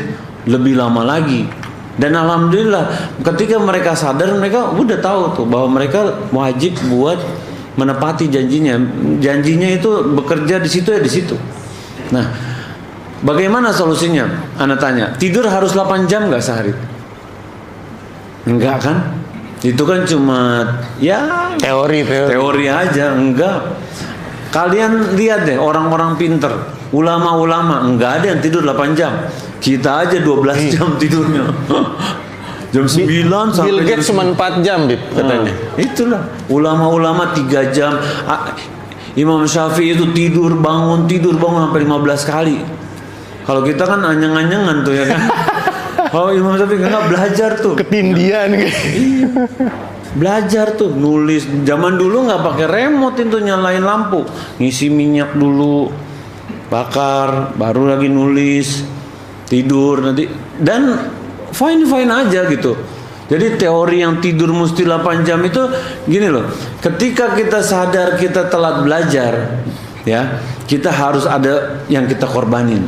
lebih lama lagi. Dan alhamdulillah ketika mereka sadar, mereka udah tahu tuh bahwa mereka wajib buat menepati janjinya. Janjinya itu bekerja di situ ya di situ. Nah, bagaimana solusinya? Anda tanya, tidur harus 8 jam nggak sehari? Enggak kan? Itu kan cuma ya teori aja. Enggak. Kalian lihat deh orang-orang pinter, ulama-ulama, enggak ada yang tidur 8 jam. Kita aja 12 jam tidurnya. Jam 9 sampai Bill Gates cuma 4 jam katanya. Itulah ulama-ulama 3 jam. Imam Syafi'i itu tidur bangun sampai 15 kali. Kalau kita kan anyang-anyangan tuh ya kan. Kalau Imam Syafi'i enggak belajar tuh. Ketindian gitu. Iya. Belajar tuh nulis. Zaman dulu nggak pakai remote itu, nyalain lampu, ngisi minyak dulu, bakar, baru lagi nulis, tidur nanti, dan fine aja gitu. Jadi teori yang tidur mesti 8 jam itu gini loh. Ketika kita sadar kita telat belajar, ya, kita harus ada yang kita korbanin.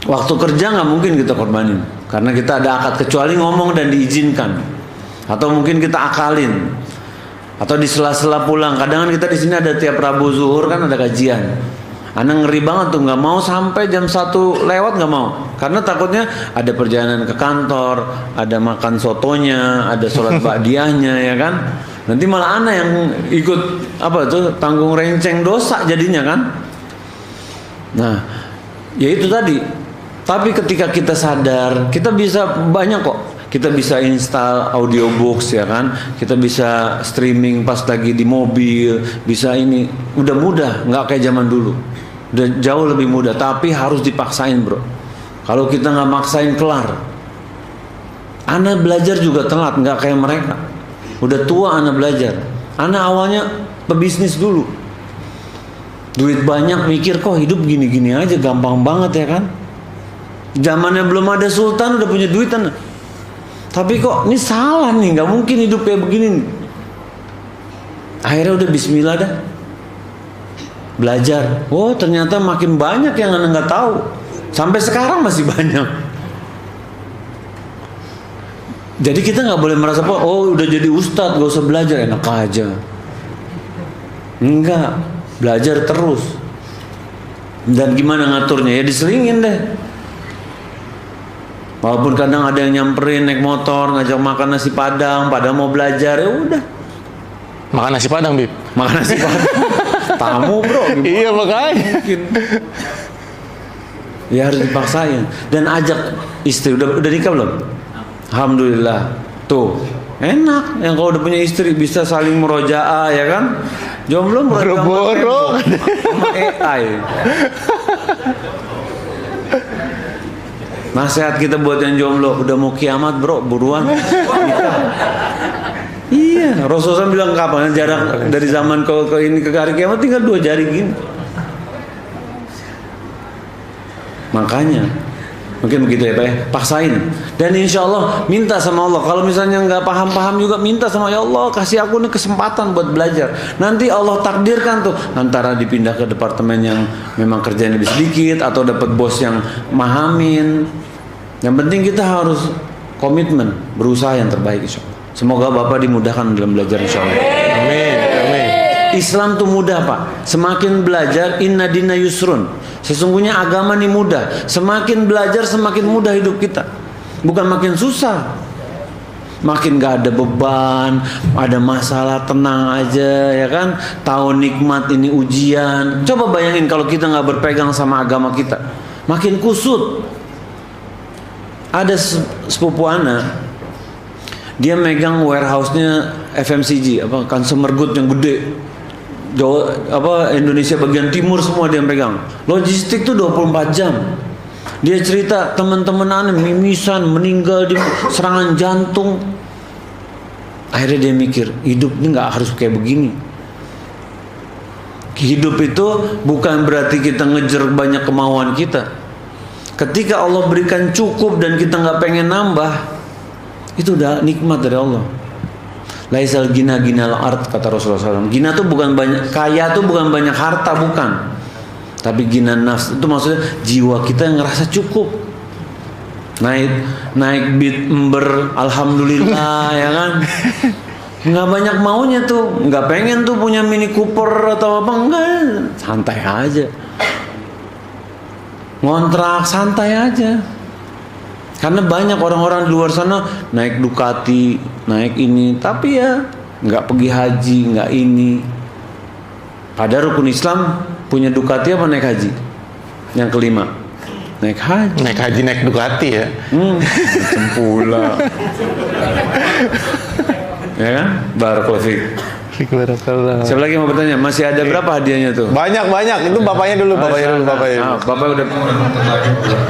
Waktu kerja nggak mungkin kita korbanin, karena kita ada akad, kecuali ngomong dan diizinkan, atau mungkin kita akalin, atau di sela-sela pulang. Kadang kan kita di sini ada tiap Rabu zuhur kan ada kajian. Anak ngeri banget tuh, nggak mau sampai jam 1 lewat, nggak mau, karena takutnya ada perjalanan ke kantor, ada makan sotonya, ada sholat ba'diyahnya, ya kan. Nanti malah anak yang ikut apa tuh, tanggung renceng dosa jadinya kan. Nah, ya itu tadi. Tapi ketika kita sadar, kita bisa banyak kok. Kita bisa install audiobooks, ya kan. Kita bisa streaming pas lagi di mobil, bisa ini. Udah mudah, nggak kayak zaman dulu. Udah jauh lebih mudah, tapi harus dipaksain, bro. Kalau kita nggak maksain, kelar. Anak belajar juga telat, nggak kayak mereka. Udah tua anak belajar. Anak awalnya pebisnis dulu. Duit banyak, mikir kok hidup gini-gini aja, gampang banget, ya kan. Zamannya belum ada sultan udah punya duit anak. Tapi kok ini salah nih, nggak mungkin hidup kayak begini. Akhirnya udah bismillah dah. Belajar. Oh, ternyata makin banyak yang anak nggak tahu. Sampai sekarang masih banyak. Jadi kita nggak boleh merasa, oh udah jadi ustadz gak usah belajar, enak aja. Enggak, belajar terus. Dan gimana ngaturnya? Ya diselingin deh. Walaupun kadang ada yang nyamperin naik motor, ngajak makan nasi padang, padahal mau belajar, ya udah. Makan nasi padang, Bib. Makan nasi padang. Tamu, bro. Iya, makanya. Mungkin. Ya harus dipaksain. Dan ajak istri. Udah nikah belum? Alhamdulillah. Tuh, enak. Yang kalau udah punya istri bisa saling murojaah, ya kan? Jomblo boro-boro sama AI. Nasihat kita buat yang jomblo, udah mau kiamat, bro, buruan nikah. Iya, Rasulullah bilang kapan jarak dari zaman ke ini ke hari kiamat tinggal 2 jari gini. Makanya mungkin begitu ya Pak ya, paksain. Dan insya Allah minta sama Allah. Kalau misalnya nggak paham-paham juga minta sama ya Allah, kasih aku nih kesempatan buat belajar. Nanti Allah takdirkan tuh antara dipindah ke departemen yang memang kerjanya lebih sedikit, atau dapat bos yang mahamin. Yang penting kita harus komitmen, berusaha yang terbaik insya Allah. Semoga Bapak dimudahkan dalam belajar insya Allah. Amin. Amin. Islam tuh mudah Pak. Semakin belajar, inna dina yusrun. Sesungguhnya agama ini mudah. Semakin belajar semakin mudah hidup kita. Bukan makin susah. Makin gak ada beban, ada masalah, tenang aja, ya kan. Tahu nikmat ini ujian. Coba bayangin kalau kita gak berpegang sama agama kita, makin kusut. Ada sepupu anak, dia megang warehouse-nya FMCG, consumer good yang gede. Jawa, Indonesia bagian timur semua dia pegang. Logistik tuh 24 jam. Dia cerita teman-teman aneh mimisan, meninggal di serangan jantung. Akhirnya dia mikir, hidup ini nggak harus kayak begini. Hidup itu bukan berarti kita ngejar banyak kemauan kita. Ketika Allah berikan cukup dan kita nggak pengen nambah, itu udah nikmat dari Allah. Laisal gina ginal art, kata Rasulullah SAW. Gina tuh bukan banyak, kaya tuh bukan banyak harta, bukan. Tapi gina nafs itu maksudnya jiwa kita yang ngerasa cukup. Naik beat ember, alhamdulillah ya kan. Nggak banyak maunya tuh, nggak pengen tuh punya Mini Cooper atau apa, enggak, santai aja. Ngontrak santai aja. Karena banyak orang-orang di luar sana naik Ducati, naik ini, tapi ya nggak pergi haji, nggak ini. Padahal rukun Islam punya Ducati apa naik haji? Yang kelima, naik haji. Naik haji naik Ducati ya? Macam pula. Ya kan? Barakallahu fiik. Siapa lagi mau bertanya? Masih ada berapa hadiahnya tuh? Banyak. Itu bapaknya dulu. Bapak udah.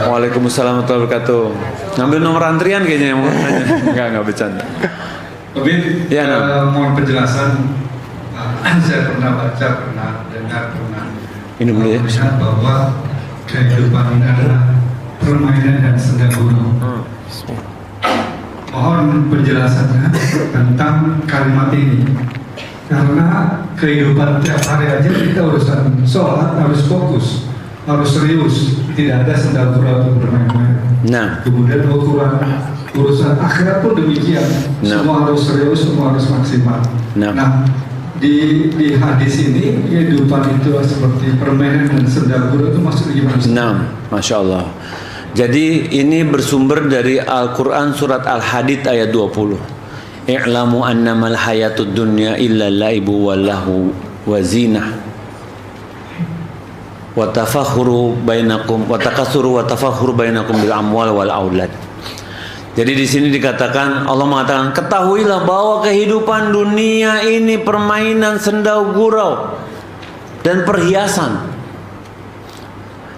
Waalaikumsalam warahmatullahi wabarakatuh. Ngambil nomor antrian kayaknya yang mau tanya. Enggak bercanda. Obin, ya, mohon penjelasan. Saya pernah baca, pernah dengar, ini dulu ya. melihat bahwa kehidupan ini adalah permainan dan senda gurau. Mohon penjelasannya tentang kalimat ini. Karena kehidupan tiap hari aja kita urusan sholat harus fokus, harus serius, tidak ada sendal gurau untuk bermain-main. Nah, Kemudian urusan akhirat pun demikian, Nah. semua harus serius, semua harus maksimal. Nah. Di hadis ini kehidupan itu seperti permainan dan sendal gurau itu maksudnya gimana? Nah, Masya Allah. Jadi ini bersumber dari Al-Quran surat Al-Hadid ayat 20. I'lamu annamal hayatud dunya illa laibu wallahu wa zinah wa tafakhuru bainakum wa takatsuru wa tafakhuru bainakum bil amwal wal aulad. Jadi di sini dikatakan, Allah mengatakan, ketahuilah bahwa kehidupan dunia ini permainan sendau gurau dan perhiasan.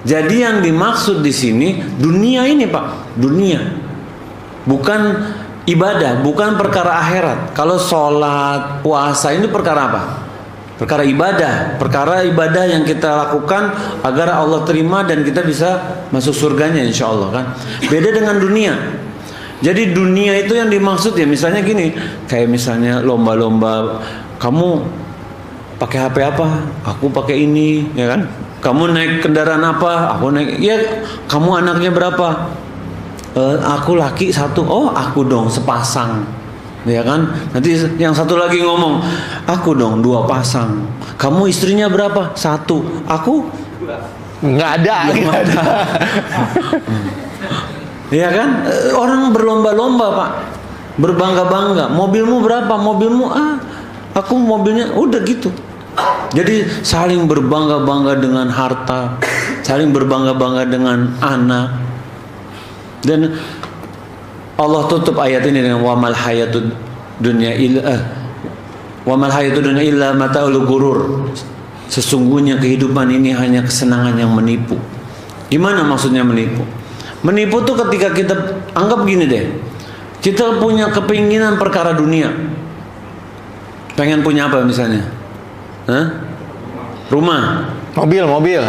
Jadi yang dimaksud di sini dunia ini, Pak, dunia. Bukan ibadah, bukan perkara akhirat. Kalau sholat, puasa ini perkara apa? Perkara ibadah yang kita lakukan agar Allah terima dan kita bisa masuk surganya insya Allah kan. Beda dengan dunia. Jadi dunia itu yang dimaksud ya misalnya gini, kayak misalnya lomba-lomba, kamu pakai HP apa? Aku pakai ini, ya kan? Kamu naik kendaraan apa? Aku naik, ya kamu anaknya berapa? Aku laki satu, oh aku dong sepasang, ya kan? Nanti yang satu lagi ngomong, aku dong 2 pasang. Kamu istrinya berapa? 1, aku nggak ada. Ya kan, orang berlomba-lomba Pak, berbangga-bangga. Mobilmu berapa? Mobilmu aku mobilnya udah gitu. Jadi saling berbangga-bangga dengan harta, saling berbangga-bangga dengan anak. Dan Allah tutup ayat ini dengan wamal hayatud dunya illa mata'ul gurur. Sesungguhnya kehidupan ini hanya kesenangan yang menipu. Gimana maksudnya menipu? Menipu tuh ketika kita anggap gini deh, kita punya kepinginan perkara dunia, pengen punya apa misalnya? Rumah, Mobil.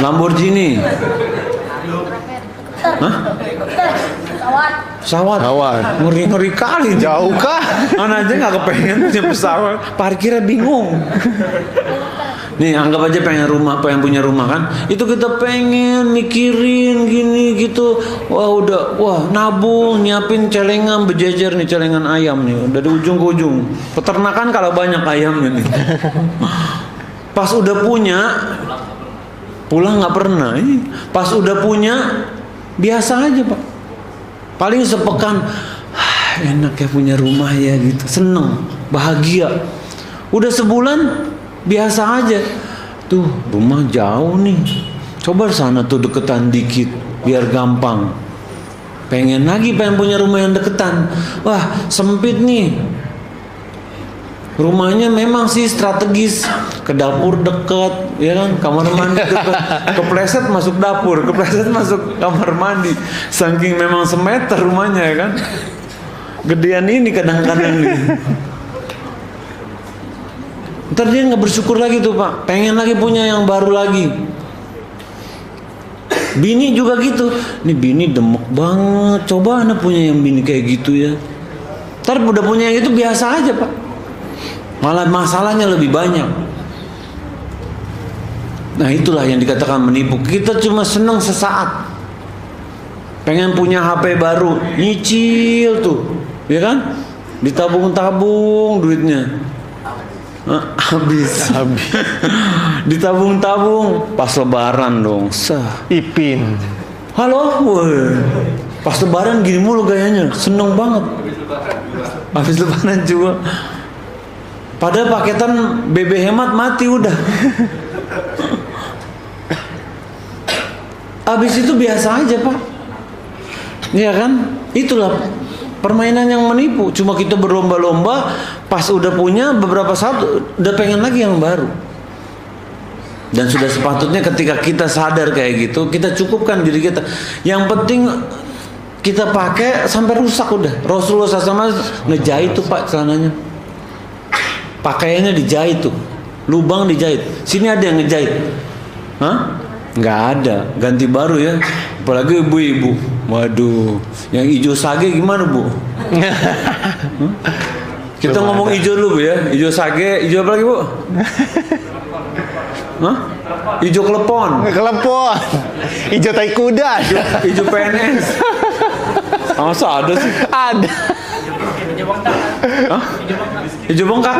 Lamborghini, pesawat, ngeri kali, Jauh kah? mana aja nggak kepengen punya pesawat, parkirnya bingung. Nih anggap aja pengen punya rumah kan, itu kita pengen mikirin gini gitu, wah nabung, nyiapin celengan, berjejer nih celengan ayam nih dari ujung ke ujung, peternakan kalau banyak ayamnya nih. Pas udah punya, pulang nggak pernah. Pas udah punya, biasa aja Pak, paling sepekan, enak ya punya rumah ya gitu, seneng, bahagia. Udah sebulan biasa aja, tuh rumah jauh nih, coba sana tuh deketan dikit biar gampang. Pengen punya rumah yang deketan, wah sempit nih. Rumahnya memang sih strategis, ke dapur deket, ya kan, kamar mandi deket, kepleset masuk dapur, kepleset masuk kamar mandi, saking memang semeter rumahnya ya kan. Gedean ini kadang-kadang nih. Ntar dia nggak bersyukur lagi tuh Pak, pengen lagi punya yang baru lagi. Bini juga gitu, nih bini demek banget, coba anak punya yang bini kayak gitu ya. Ntar udah punya yang itu biasa aja Pak, malah masalahnya lebih banyak. Nah itulah yang dikatakan menipu. Kita cuma senang sesaat, pengen punya HP baru, nyicil tuh, ya kan, ditabung-tabung duitnya. Habis ditabung-tabung pas lebaran dong, Ipin. halo, woy. Pas lebaran gini mulu gayanya, seneng banget. Habis lebaran juga, padahal paketan BB hemat mati udah. Habis itu biasa aja Pak, iya kan? Itulah permainan yang menipu. Cuma kita berlomba-lomba, pas udah punya beberapa saat udah pengen lagi yang baru. Dan sudah sepatutnya ketika kita sadar kayak gitu, kita cukupkan diri kita. Yang penting kita pakai sampai rusak udah. Rasulullah SAW ngejahit tuh Pak celananya, pakaiannya dijahit tuh, lubang dijahit. Sini ada yang ngejahit, nggak ada, ganti baru ya. Apalagi ibu-ibu, waduh, yang hijau sage gimana Bu? Kita Belum ngomong ada. hijau dulu Bu ya. Hijau sage, hijau apa lagi Bu? Hah? Hijau klepon, Kelepon. Hijau tai kuda. hijau PNS. Masa ada sih? Ada. Hah? Hijau bengkak?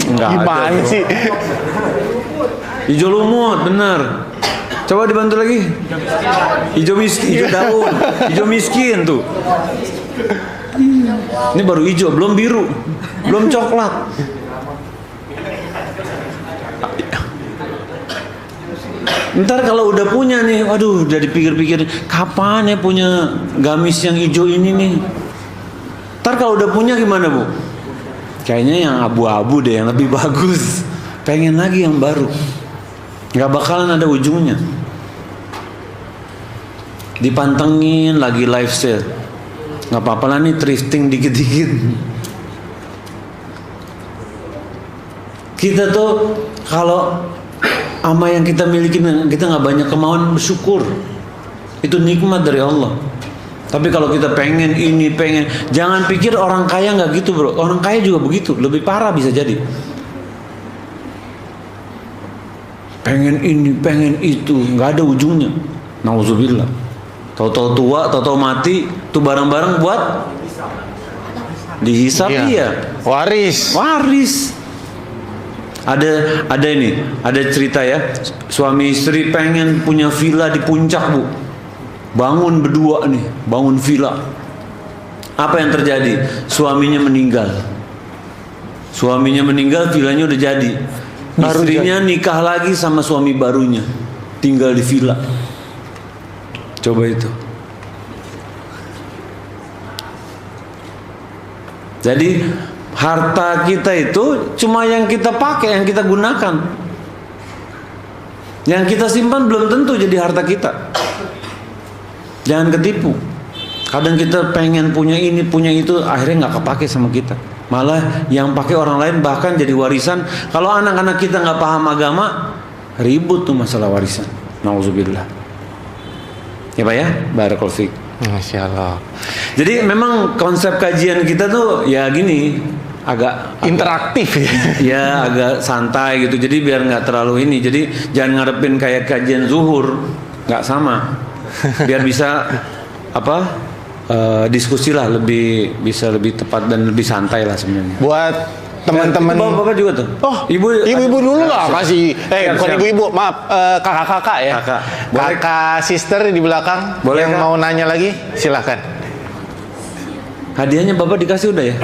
Enggak Gimana ada, sih? Hijau lumut, bener. Coba dibantu lagi. Hijau miskin, hijau daun, hijau miskin tuh. Ini baru hijau, belum biru, belum coklat. Ntar kalau udah punya nih, waduh, udah dipikir-pikir, kapan ya punya gamis yang hijau ini nih? Ntar kalau udah punya gimana Bu? Kayaknya yang abu-abu deh, yang lebih bagus. Pengen lagi yang baru. Nggak bakalan ada ujungnya. Dipantengin lagi live sale. Nggak apa-apa lah nih, thrifting dikit-dikit. Kita tuh kalau sama yang kita miliki, kita nggak banyak kemauan, bersyukur. Itu nikmat dari Allah. Tapi kalau kita pengen ini, pengen, jangan pikir orang kaya nggak gitu bro. Orang kaya juga begitu, lebih parah bisa jadi. Pengen ini, pengen itu, nggak ada ujungnya. Nauzubillah. Tahu-tahu tua, tahu-tahu mati, tuh barang-barang buat dihisap iya. Waris. Waris. Ada ini, ada cerita ya. Suami istri pengen punya villa di puncak Bu. Bangun berdua nih, bangun villa. Apa yang terjadi? Suaminya meninggal. Suaminya meninggal, villanya udah jadi. Istrinya nikah lagi sama suami barunya, tinggal di villa. Coba itu. Jadi harta kita itu cuma yang kita pakai, yang kita gunakan. Yang kita simpan belum tentu jadi harta kita. Jangan ketipu. Kadang kita pengen punya ini, punya itu, akhirnya nggak kepake sama kita. Malah yang pakai orang lain, bahkan jadi warisan. Kalau anak-anak kita nggak paham agama, ribut tuh masalah warisan. Nauzubillah. Ya Pak ya, barakallahu fiik. Masya Allah. Jadi memang konsep kajian kita tuh ya gini, agak Interaktif ya. ya agak santai gitu. Jadi biar nggak terlalu ini. Jadi jangan ngarepin kayak kajian zuhur, nggak sama. Biar bisa apa? Diskusi lah, bisa lebih tepat dan lebih santai lah sebenarnya. Buat teman-teman. Bapak juga tuh. Oh, ibu dulu lah kasih. Bukan siap. ibu-ibu, maaf, kakak-kakak ya. Kakak. Boleh. Kakak sister di belakang. Boleh, yang Kak? mau nanya lagi, silahkan. Hadiahnya Bapak dikasih udah ya?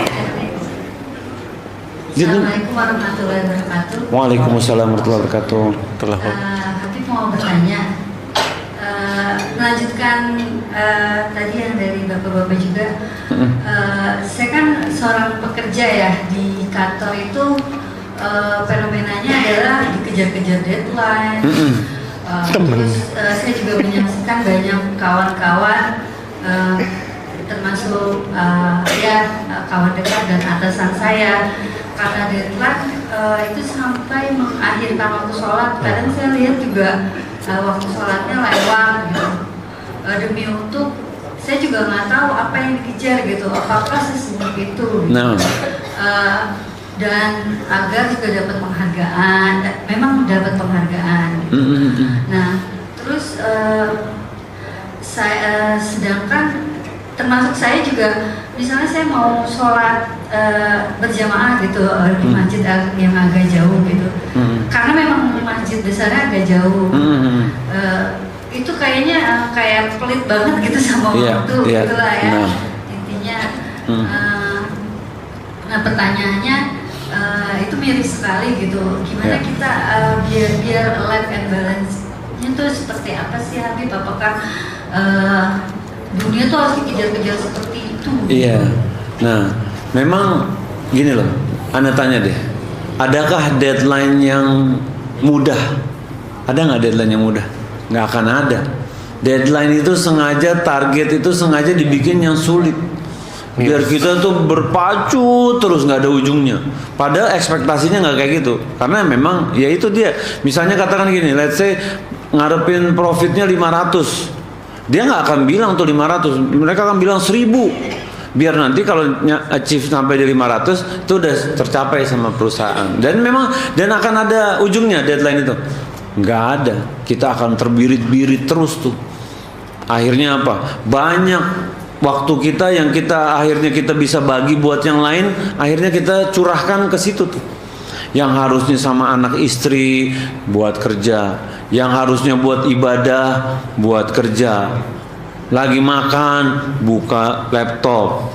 Assalamualaikum warahmatullahi wabarakatuh. Waalaikumsalam warahmatullahi wabarakatuh. Habib mau bertanya, melanjutkan tadi yang dari bapak-bapak juga. Saya kan seorang pekerja ya, di kantor itu fenomenanya adalah dikejar-kejar deadline. Terus saya juga menyaksikan banyak kawan-kawan, termasuk kawan dekat dan atasan saya, karena deadline itu sampai mengakhirkan waktu sholat. Kadang saya lihat juga waktu sholatnya lewat gitu. Demi untuk saya juga nggak tahu apa yang dikejar gitu, apakah sesibuk itu gitu. Dan agar juga dapat penghargaan, memang dapat penghargaan gitu. Nah terus saya sedangkan termasuk saya juga, misalnya saya mau sholat berjamaah gitu di masjid yang agak jauh gitu, karena memang masjid besarnya agak jauh. Itu kayaknya kayak pelit banget gitu sama waktu gitulah ya. Intinya nah pertanyaannya itu miris sekali gitu. Gimana kita biar life and balance-nya tuh seperti apa sih Habib? Apakah dunia tuh harus dikejar-kejar seperti itu? Iya. Nah, memang gini loh. Anda tanya deh, adakah deadline yang mudah? Ada nggak deadline yang mudah? Nggak akan ada. Deadline itu sengaja, target itu sengaja dibikin yang sulit, biar kita tuh berpacu terus nggak ada ujungnya. Padahal ekspektasinya nggak kayak gitu, karena memang ya itu dia. Misalnya katakan gini, let's say ngarepin profitnya 500, dia nggak akan bilang tuh 500, mereka akan bilang 1000. biar nanti kalau achieve sampai di 500 itu udah tercapai sama perusahaan. Dan memang akan ada ujungnya deadline itu. Nggak ada, kita akan terbirit-birit terus tuh. Akhirnya apa? Banyak waktu kita yang akhirnya kita bisa bagi buat yang lain, akhirnya kita curahkan ke situ tuh. Yang harusnya sama anak istri buat kerja, yang harusnya buat ibadah buat kerja. Lagi makan buka laptop,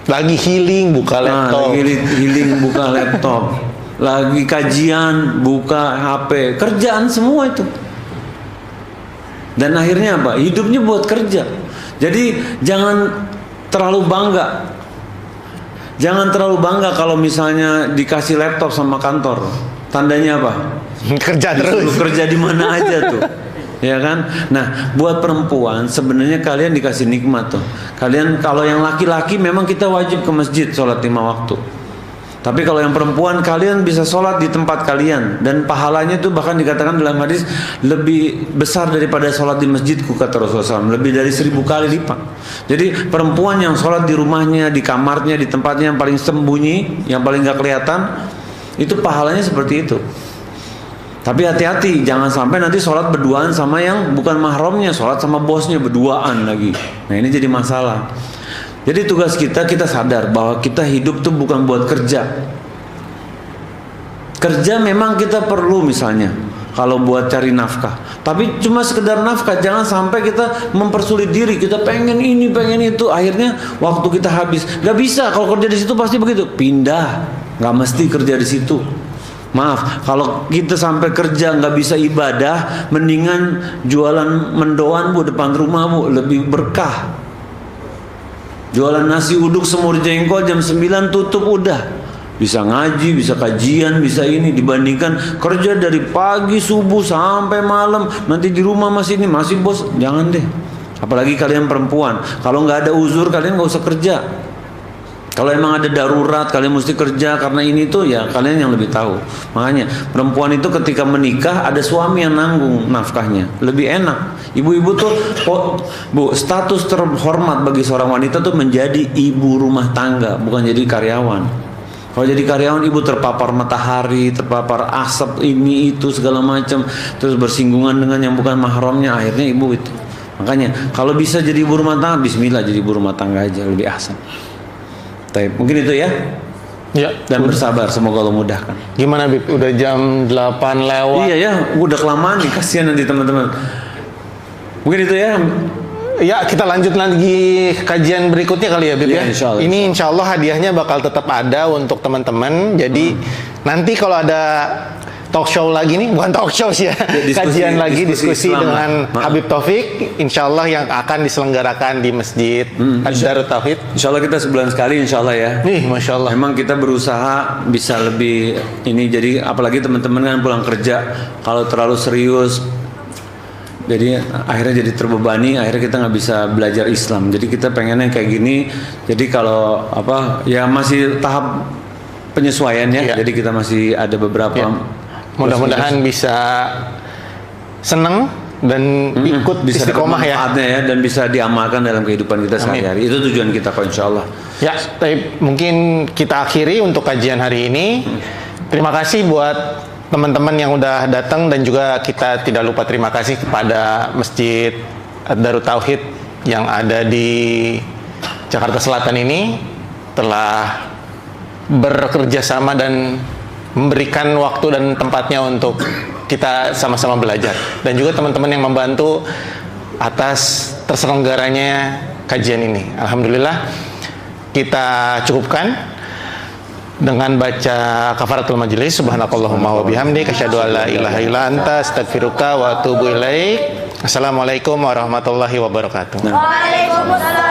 lagi healing buka laptop, lagi healing buka laptop, lagi kajian buka HP, kerjaan semua itu. Dan akhirnya apa? Hidupnya buat kerja. Jadi jangan terlalu bangga. Jangan terlalu bangga kalau misalnya dikasih laptop sama kantor. Tandanya apa? Kerja terus. Kerja di mana aja tuh. Ya kan? Nah, buat perempuan sebenarnya kalian dikasih nikmat tuh. Kalian kalau yang laki-laki memang kita wajib ke masjid sholat 5 waktu. Tapi kalau yang perempuan kalian bisa sholat di tempat kalian dan pahalanya tuh bahkan dikatakan dalam hadis lebih besar daripada sholat di masjidku kata Rasulullah SAW, lebih dari 1000 kali lipat. Jadi perempuan yang sholat di rumahnya, di kamarnya, di tempatnya yang paling sembunyi, yang paling gak kelihatan, itu pahalanya seperti itu. Tapi hati-hati, jangan sampai nanti sholat berduaan sama yang bukan mahramnya, sholat sama bosnya berduaan lagi. Nah ini jadi masalah. Jadi tugas kita sadar bahwa kita hidup tuh bukan buat kerja. Kerja memang kita perlu misalnya kalau buat cari nafkah. Tapi cuma sekedar nafkah, jangan sampai kita mempersulit diri. Kita pengen ini, pengen itu, akhirnya waktu kita habis. Gak bisa, kalau kerja di situ pasti begitu. Pindah, gak mesti kerja di situ. Maaf, kalau kita sampai kerja nggak bisa ibadah, mendingan jualan mendoan bu depan rumah bu, lebih berkah. Jualan nasi uduk semur jengkol jam 9 tutup udah. Bisa ngaji, bisa kajian, bisa ini, dibandingkan kerja dari pagi subuh sampai malam, nanti di rumah masih bos. Jangan deh. Apalagi kalian perempuan, kalau nggak ada uzur kalian nggak usah kerja. Kalau emang ada darurat kalian mesti kerja karena ini tuh, ya kalian yang lebih tahu. Makanya perempuan itu ketika menikah ada suami yang nanggung nafkahnya, lebih enak. Ibu-ibu tuh bu, status terhormat bagi seorang wanita tuh menjadi ibu rumah tangga, bukan jadi karyawan. Kalau jadi karyawan ibu terpapar matahari, terpapar asap ini itu segala macam, terus bersinggungan dengan yang bukan mahramnya, akhirnya ibu itu. Makanya kalau bisa jadi ibu rumah tangga, bismillah jadi ibu rumah tangga aja, lebih ahsan. Mungkin itu ya. Ya. Dan bersabar, semoga Allah mudahkan. Gimana Bib? Udah jam 8 lewat. Iya ya, udah kelamaan nih, kasihan nanti teman-teman. Mungkin itu ya. Ya, kita lanjut lagi kajian berikutnya kali ya Bib ya. Insya Allah, ini insya Allah hadiahnya bakal tetap ada untuk teman-teman. Jadi nanti kalau ada talk show lagi nih, bukan talk show sih ya, kajian lagi, diskusi dengan Habib Taufik, insya Allah yang akan diselenggarakan di Masjid Darut Tauhid. Insya Allah kita sebulan sekali, insya Allah ya. Nih, masya Allah. Memang kita berusaha bisa lebih ini, jadi apalagi teman-teman kan pulang kerja, kalau terlalu serius, jadi akhirnya jadi terbebani, akhirnya kita nggak bisa belajar Islam. Jadi kita pengennya kayak gini. Jadi kalau apa, ya masih tahap penyesuaian ya. Jadi kita masih ada beberapa. Mudah-mudahan bisa senang dan ikut bisa istiqomah ya, dan bisa diamalkan dalam kehidupan kita sehari-hari. Itu tujuan kita kok, insya Allah. Ya, tapi mungkin kita akhiri untuk kajian hari ini. Terima kasih buat teman-teman yang udah datang, dan juga kita tidak lupa terima kasih kepada Masjid Darut Tauhid yang ada di Jakarta Selatan ini telah bekerja sama dan memberikan waktu dan tempatnya untuk kita sama-sama belajar, dan juga teman-teman yang membantu atas terselenggaranya kajian ini. Alhamdulillah, kita cukupkan dengan baca kafaratul majelis. Subhanakallahumma wa bihamdika asyhadu an la ilaha illa anta astaghfiruka wa atubu ilaik. Assalamualaikum warahmatullahi wabarakatuh. Waalaikumsalam.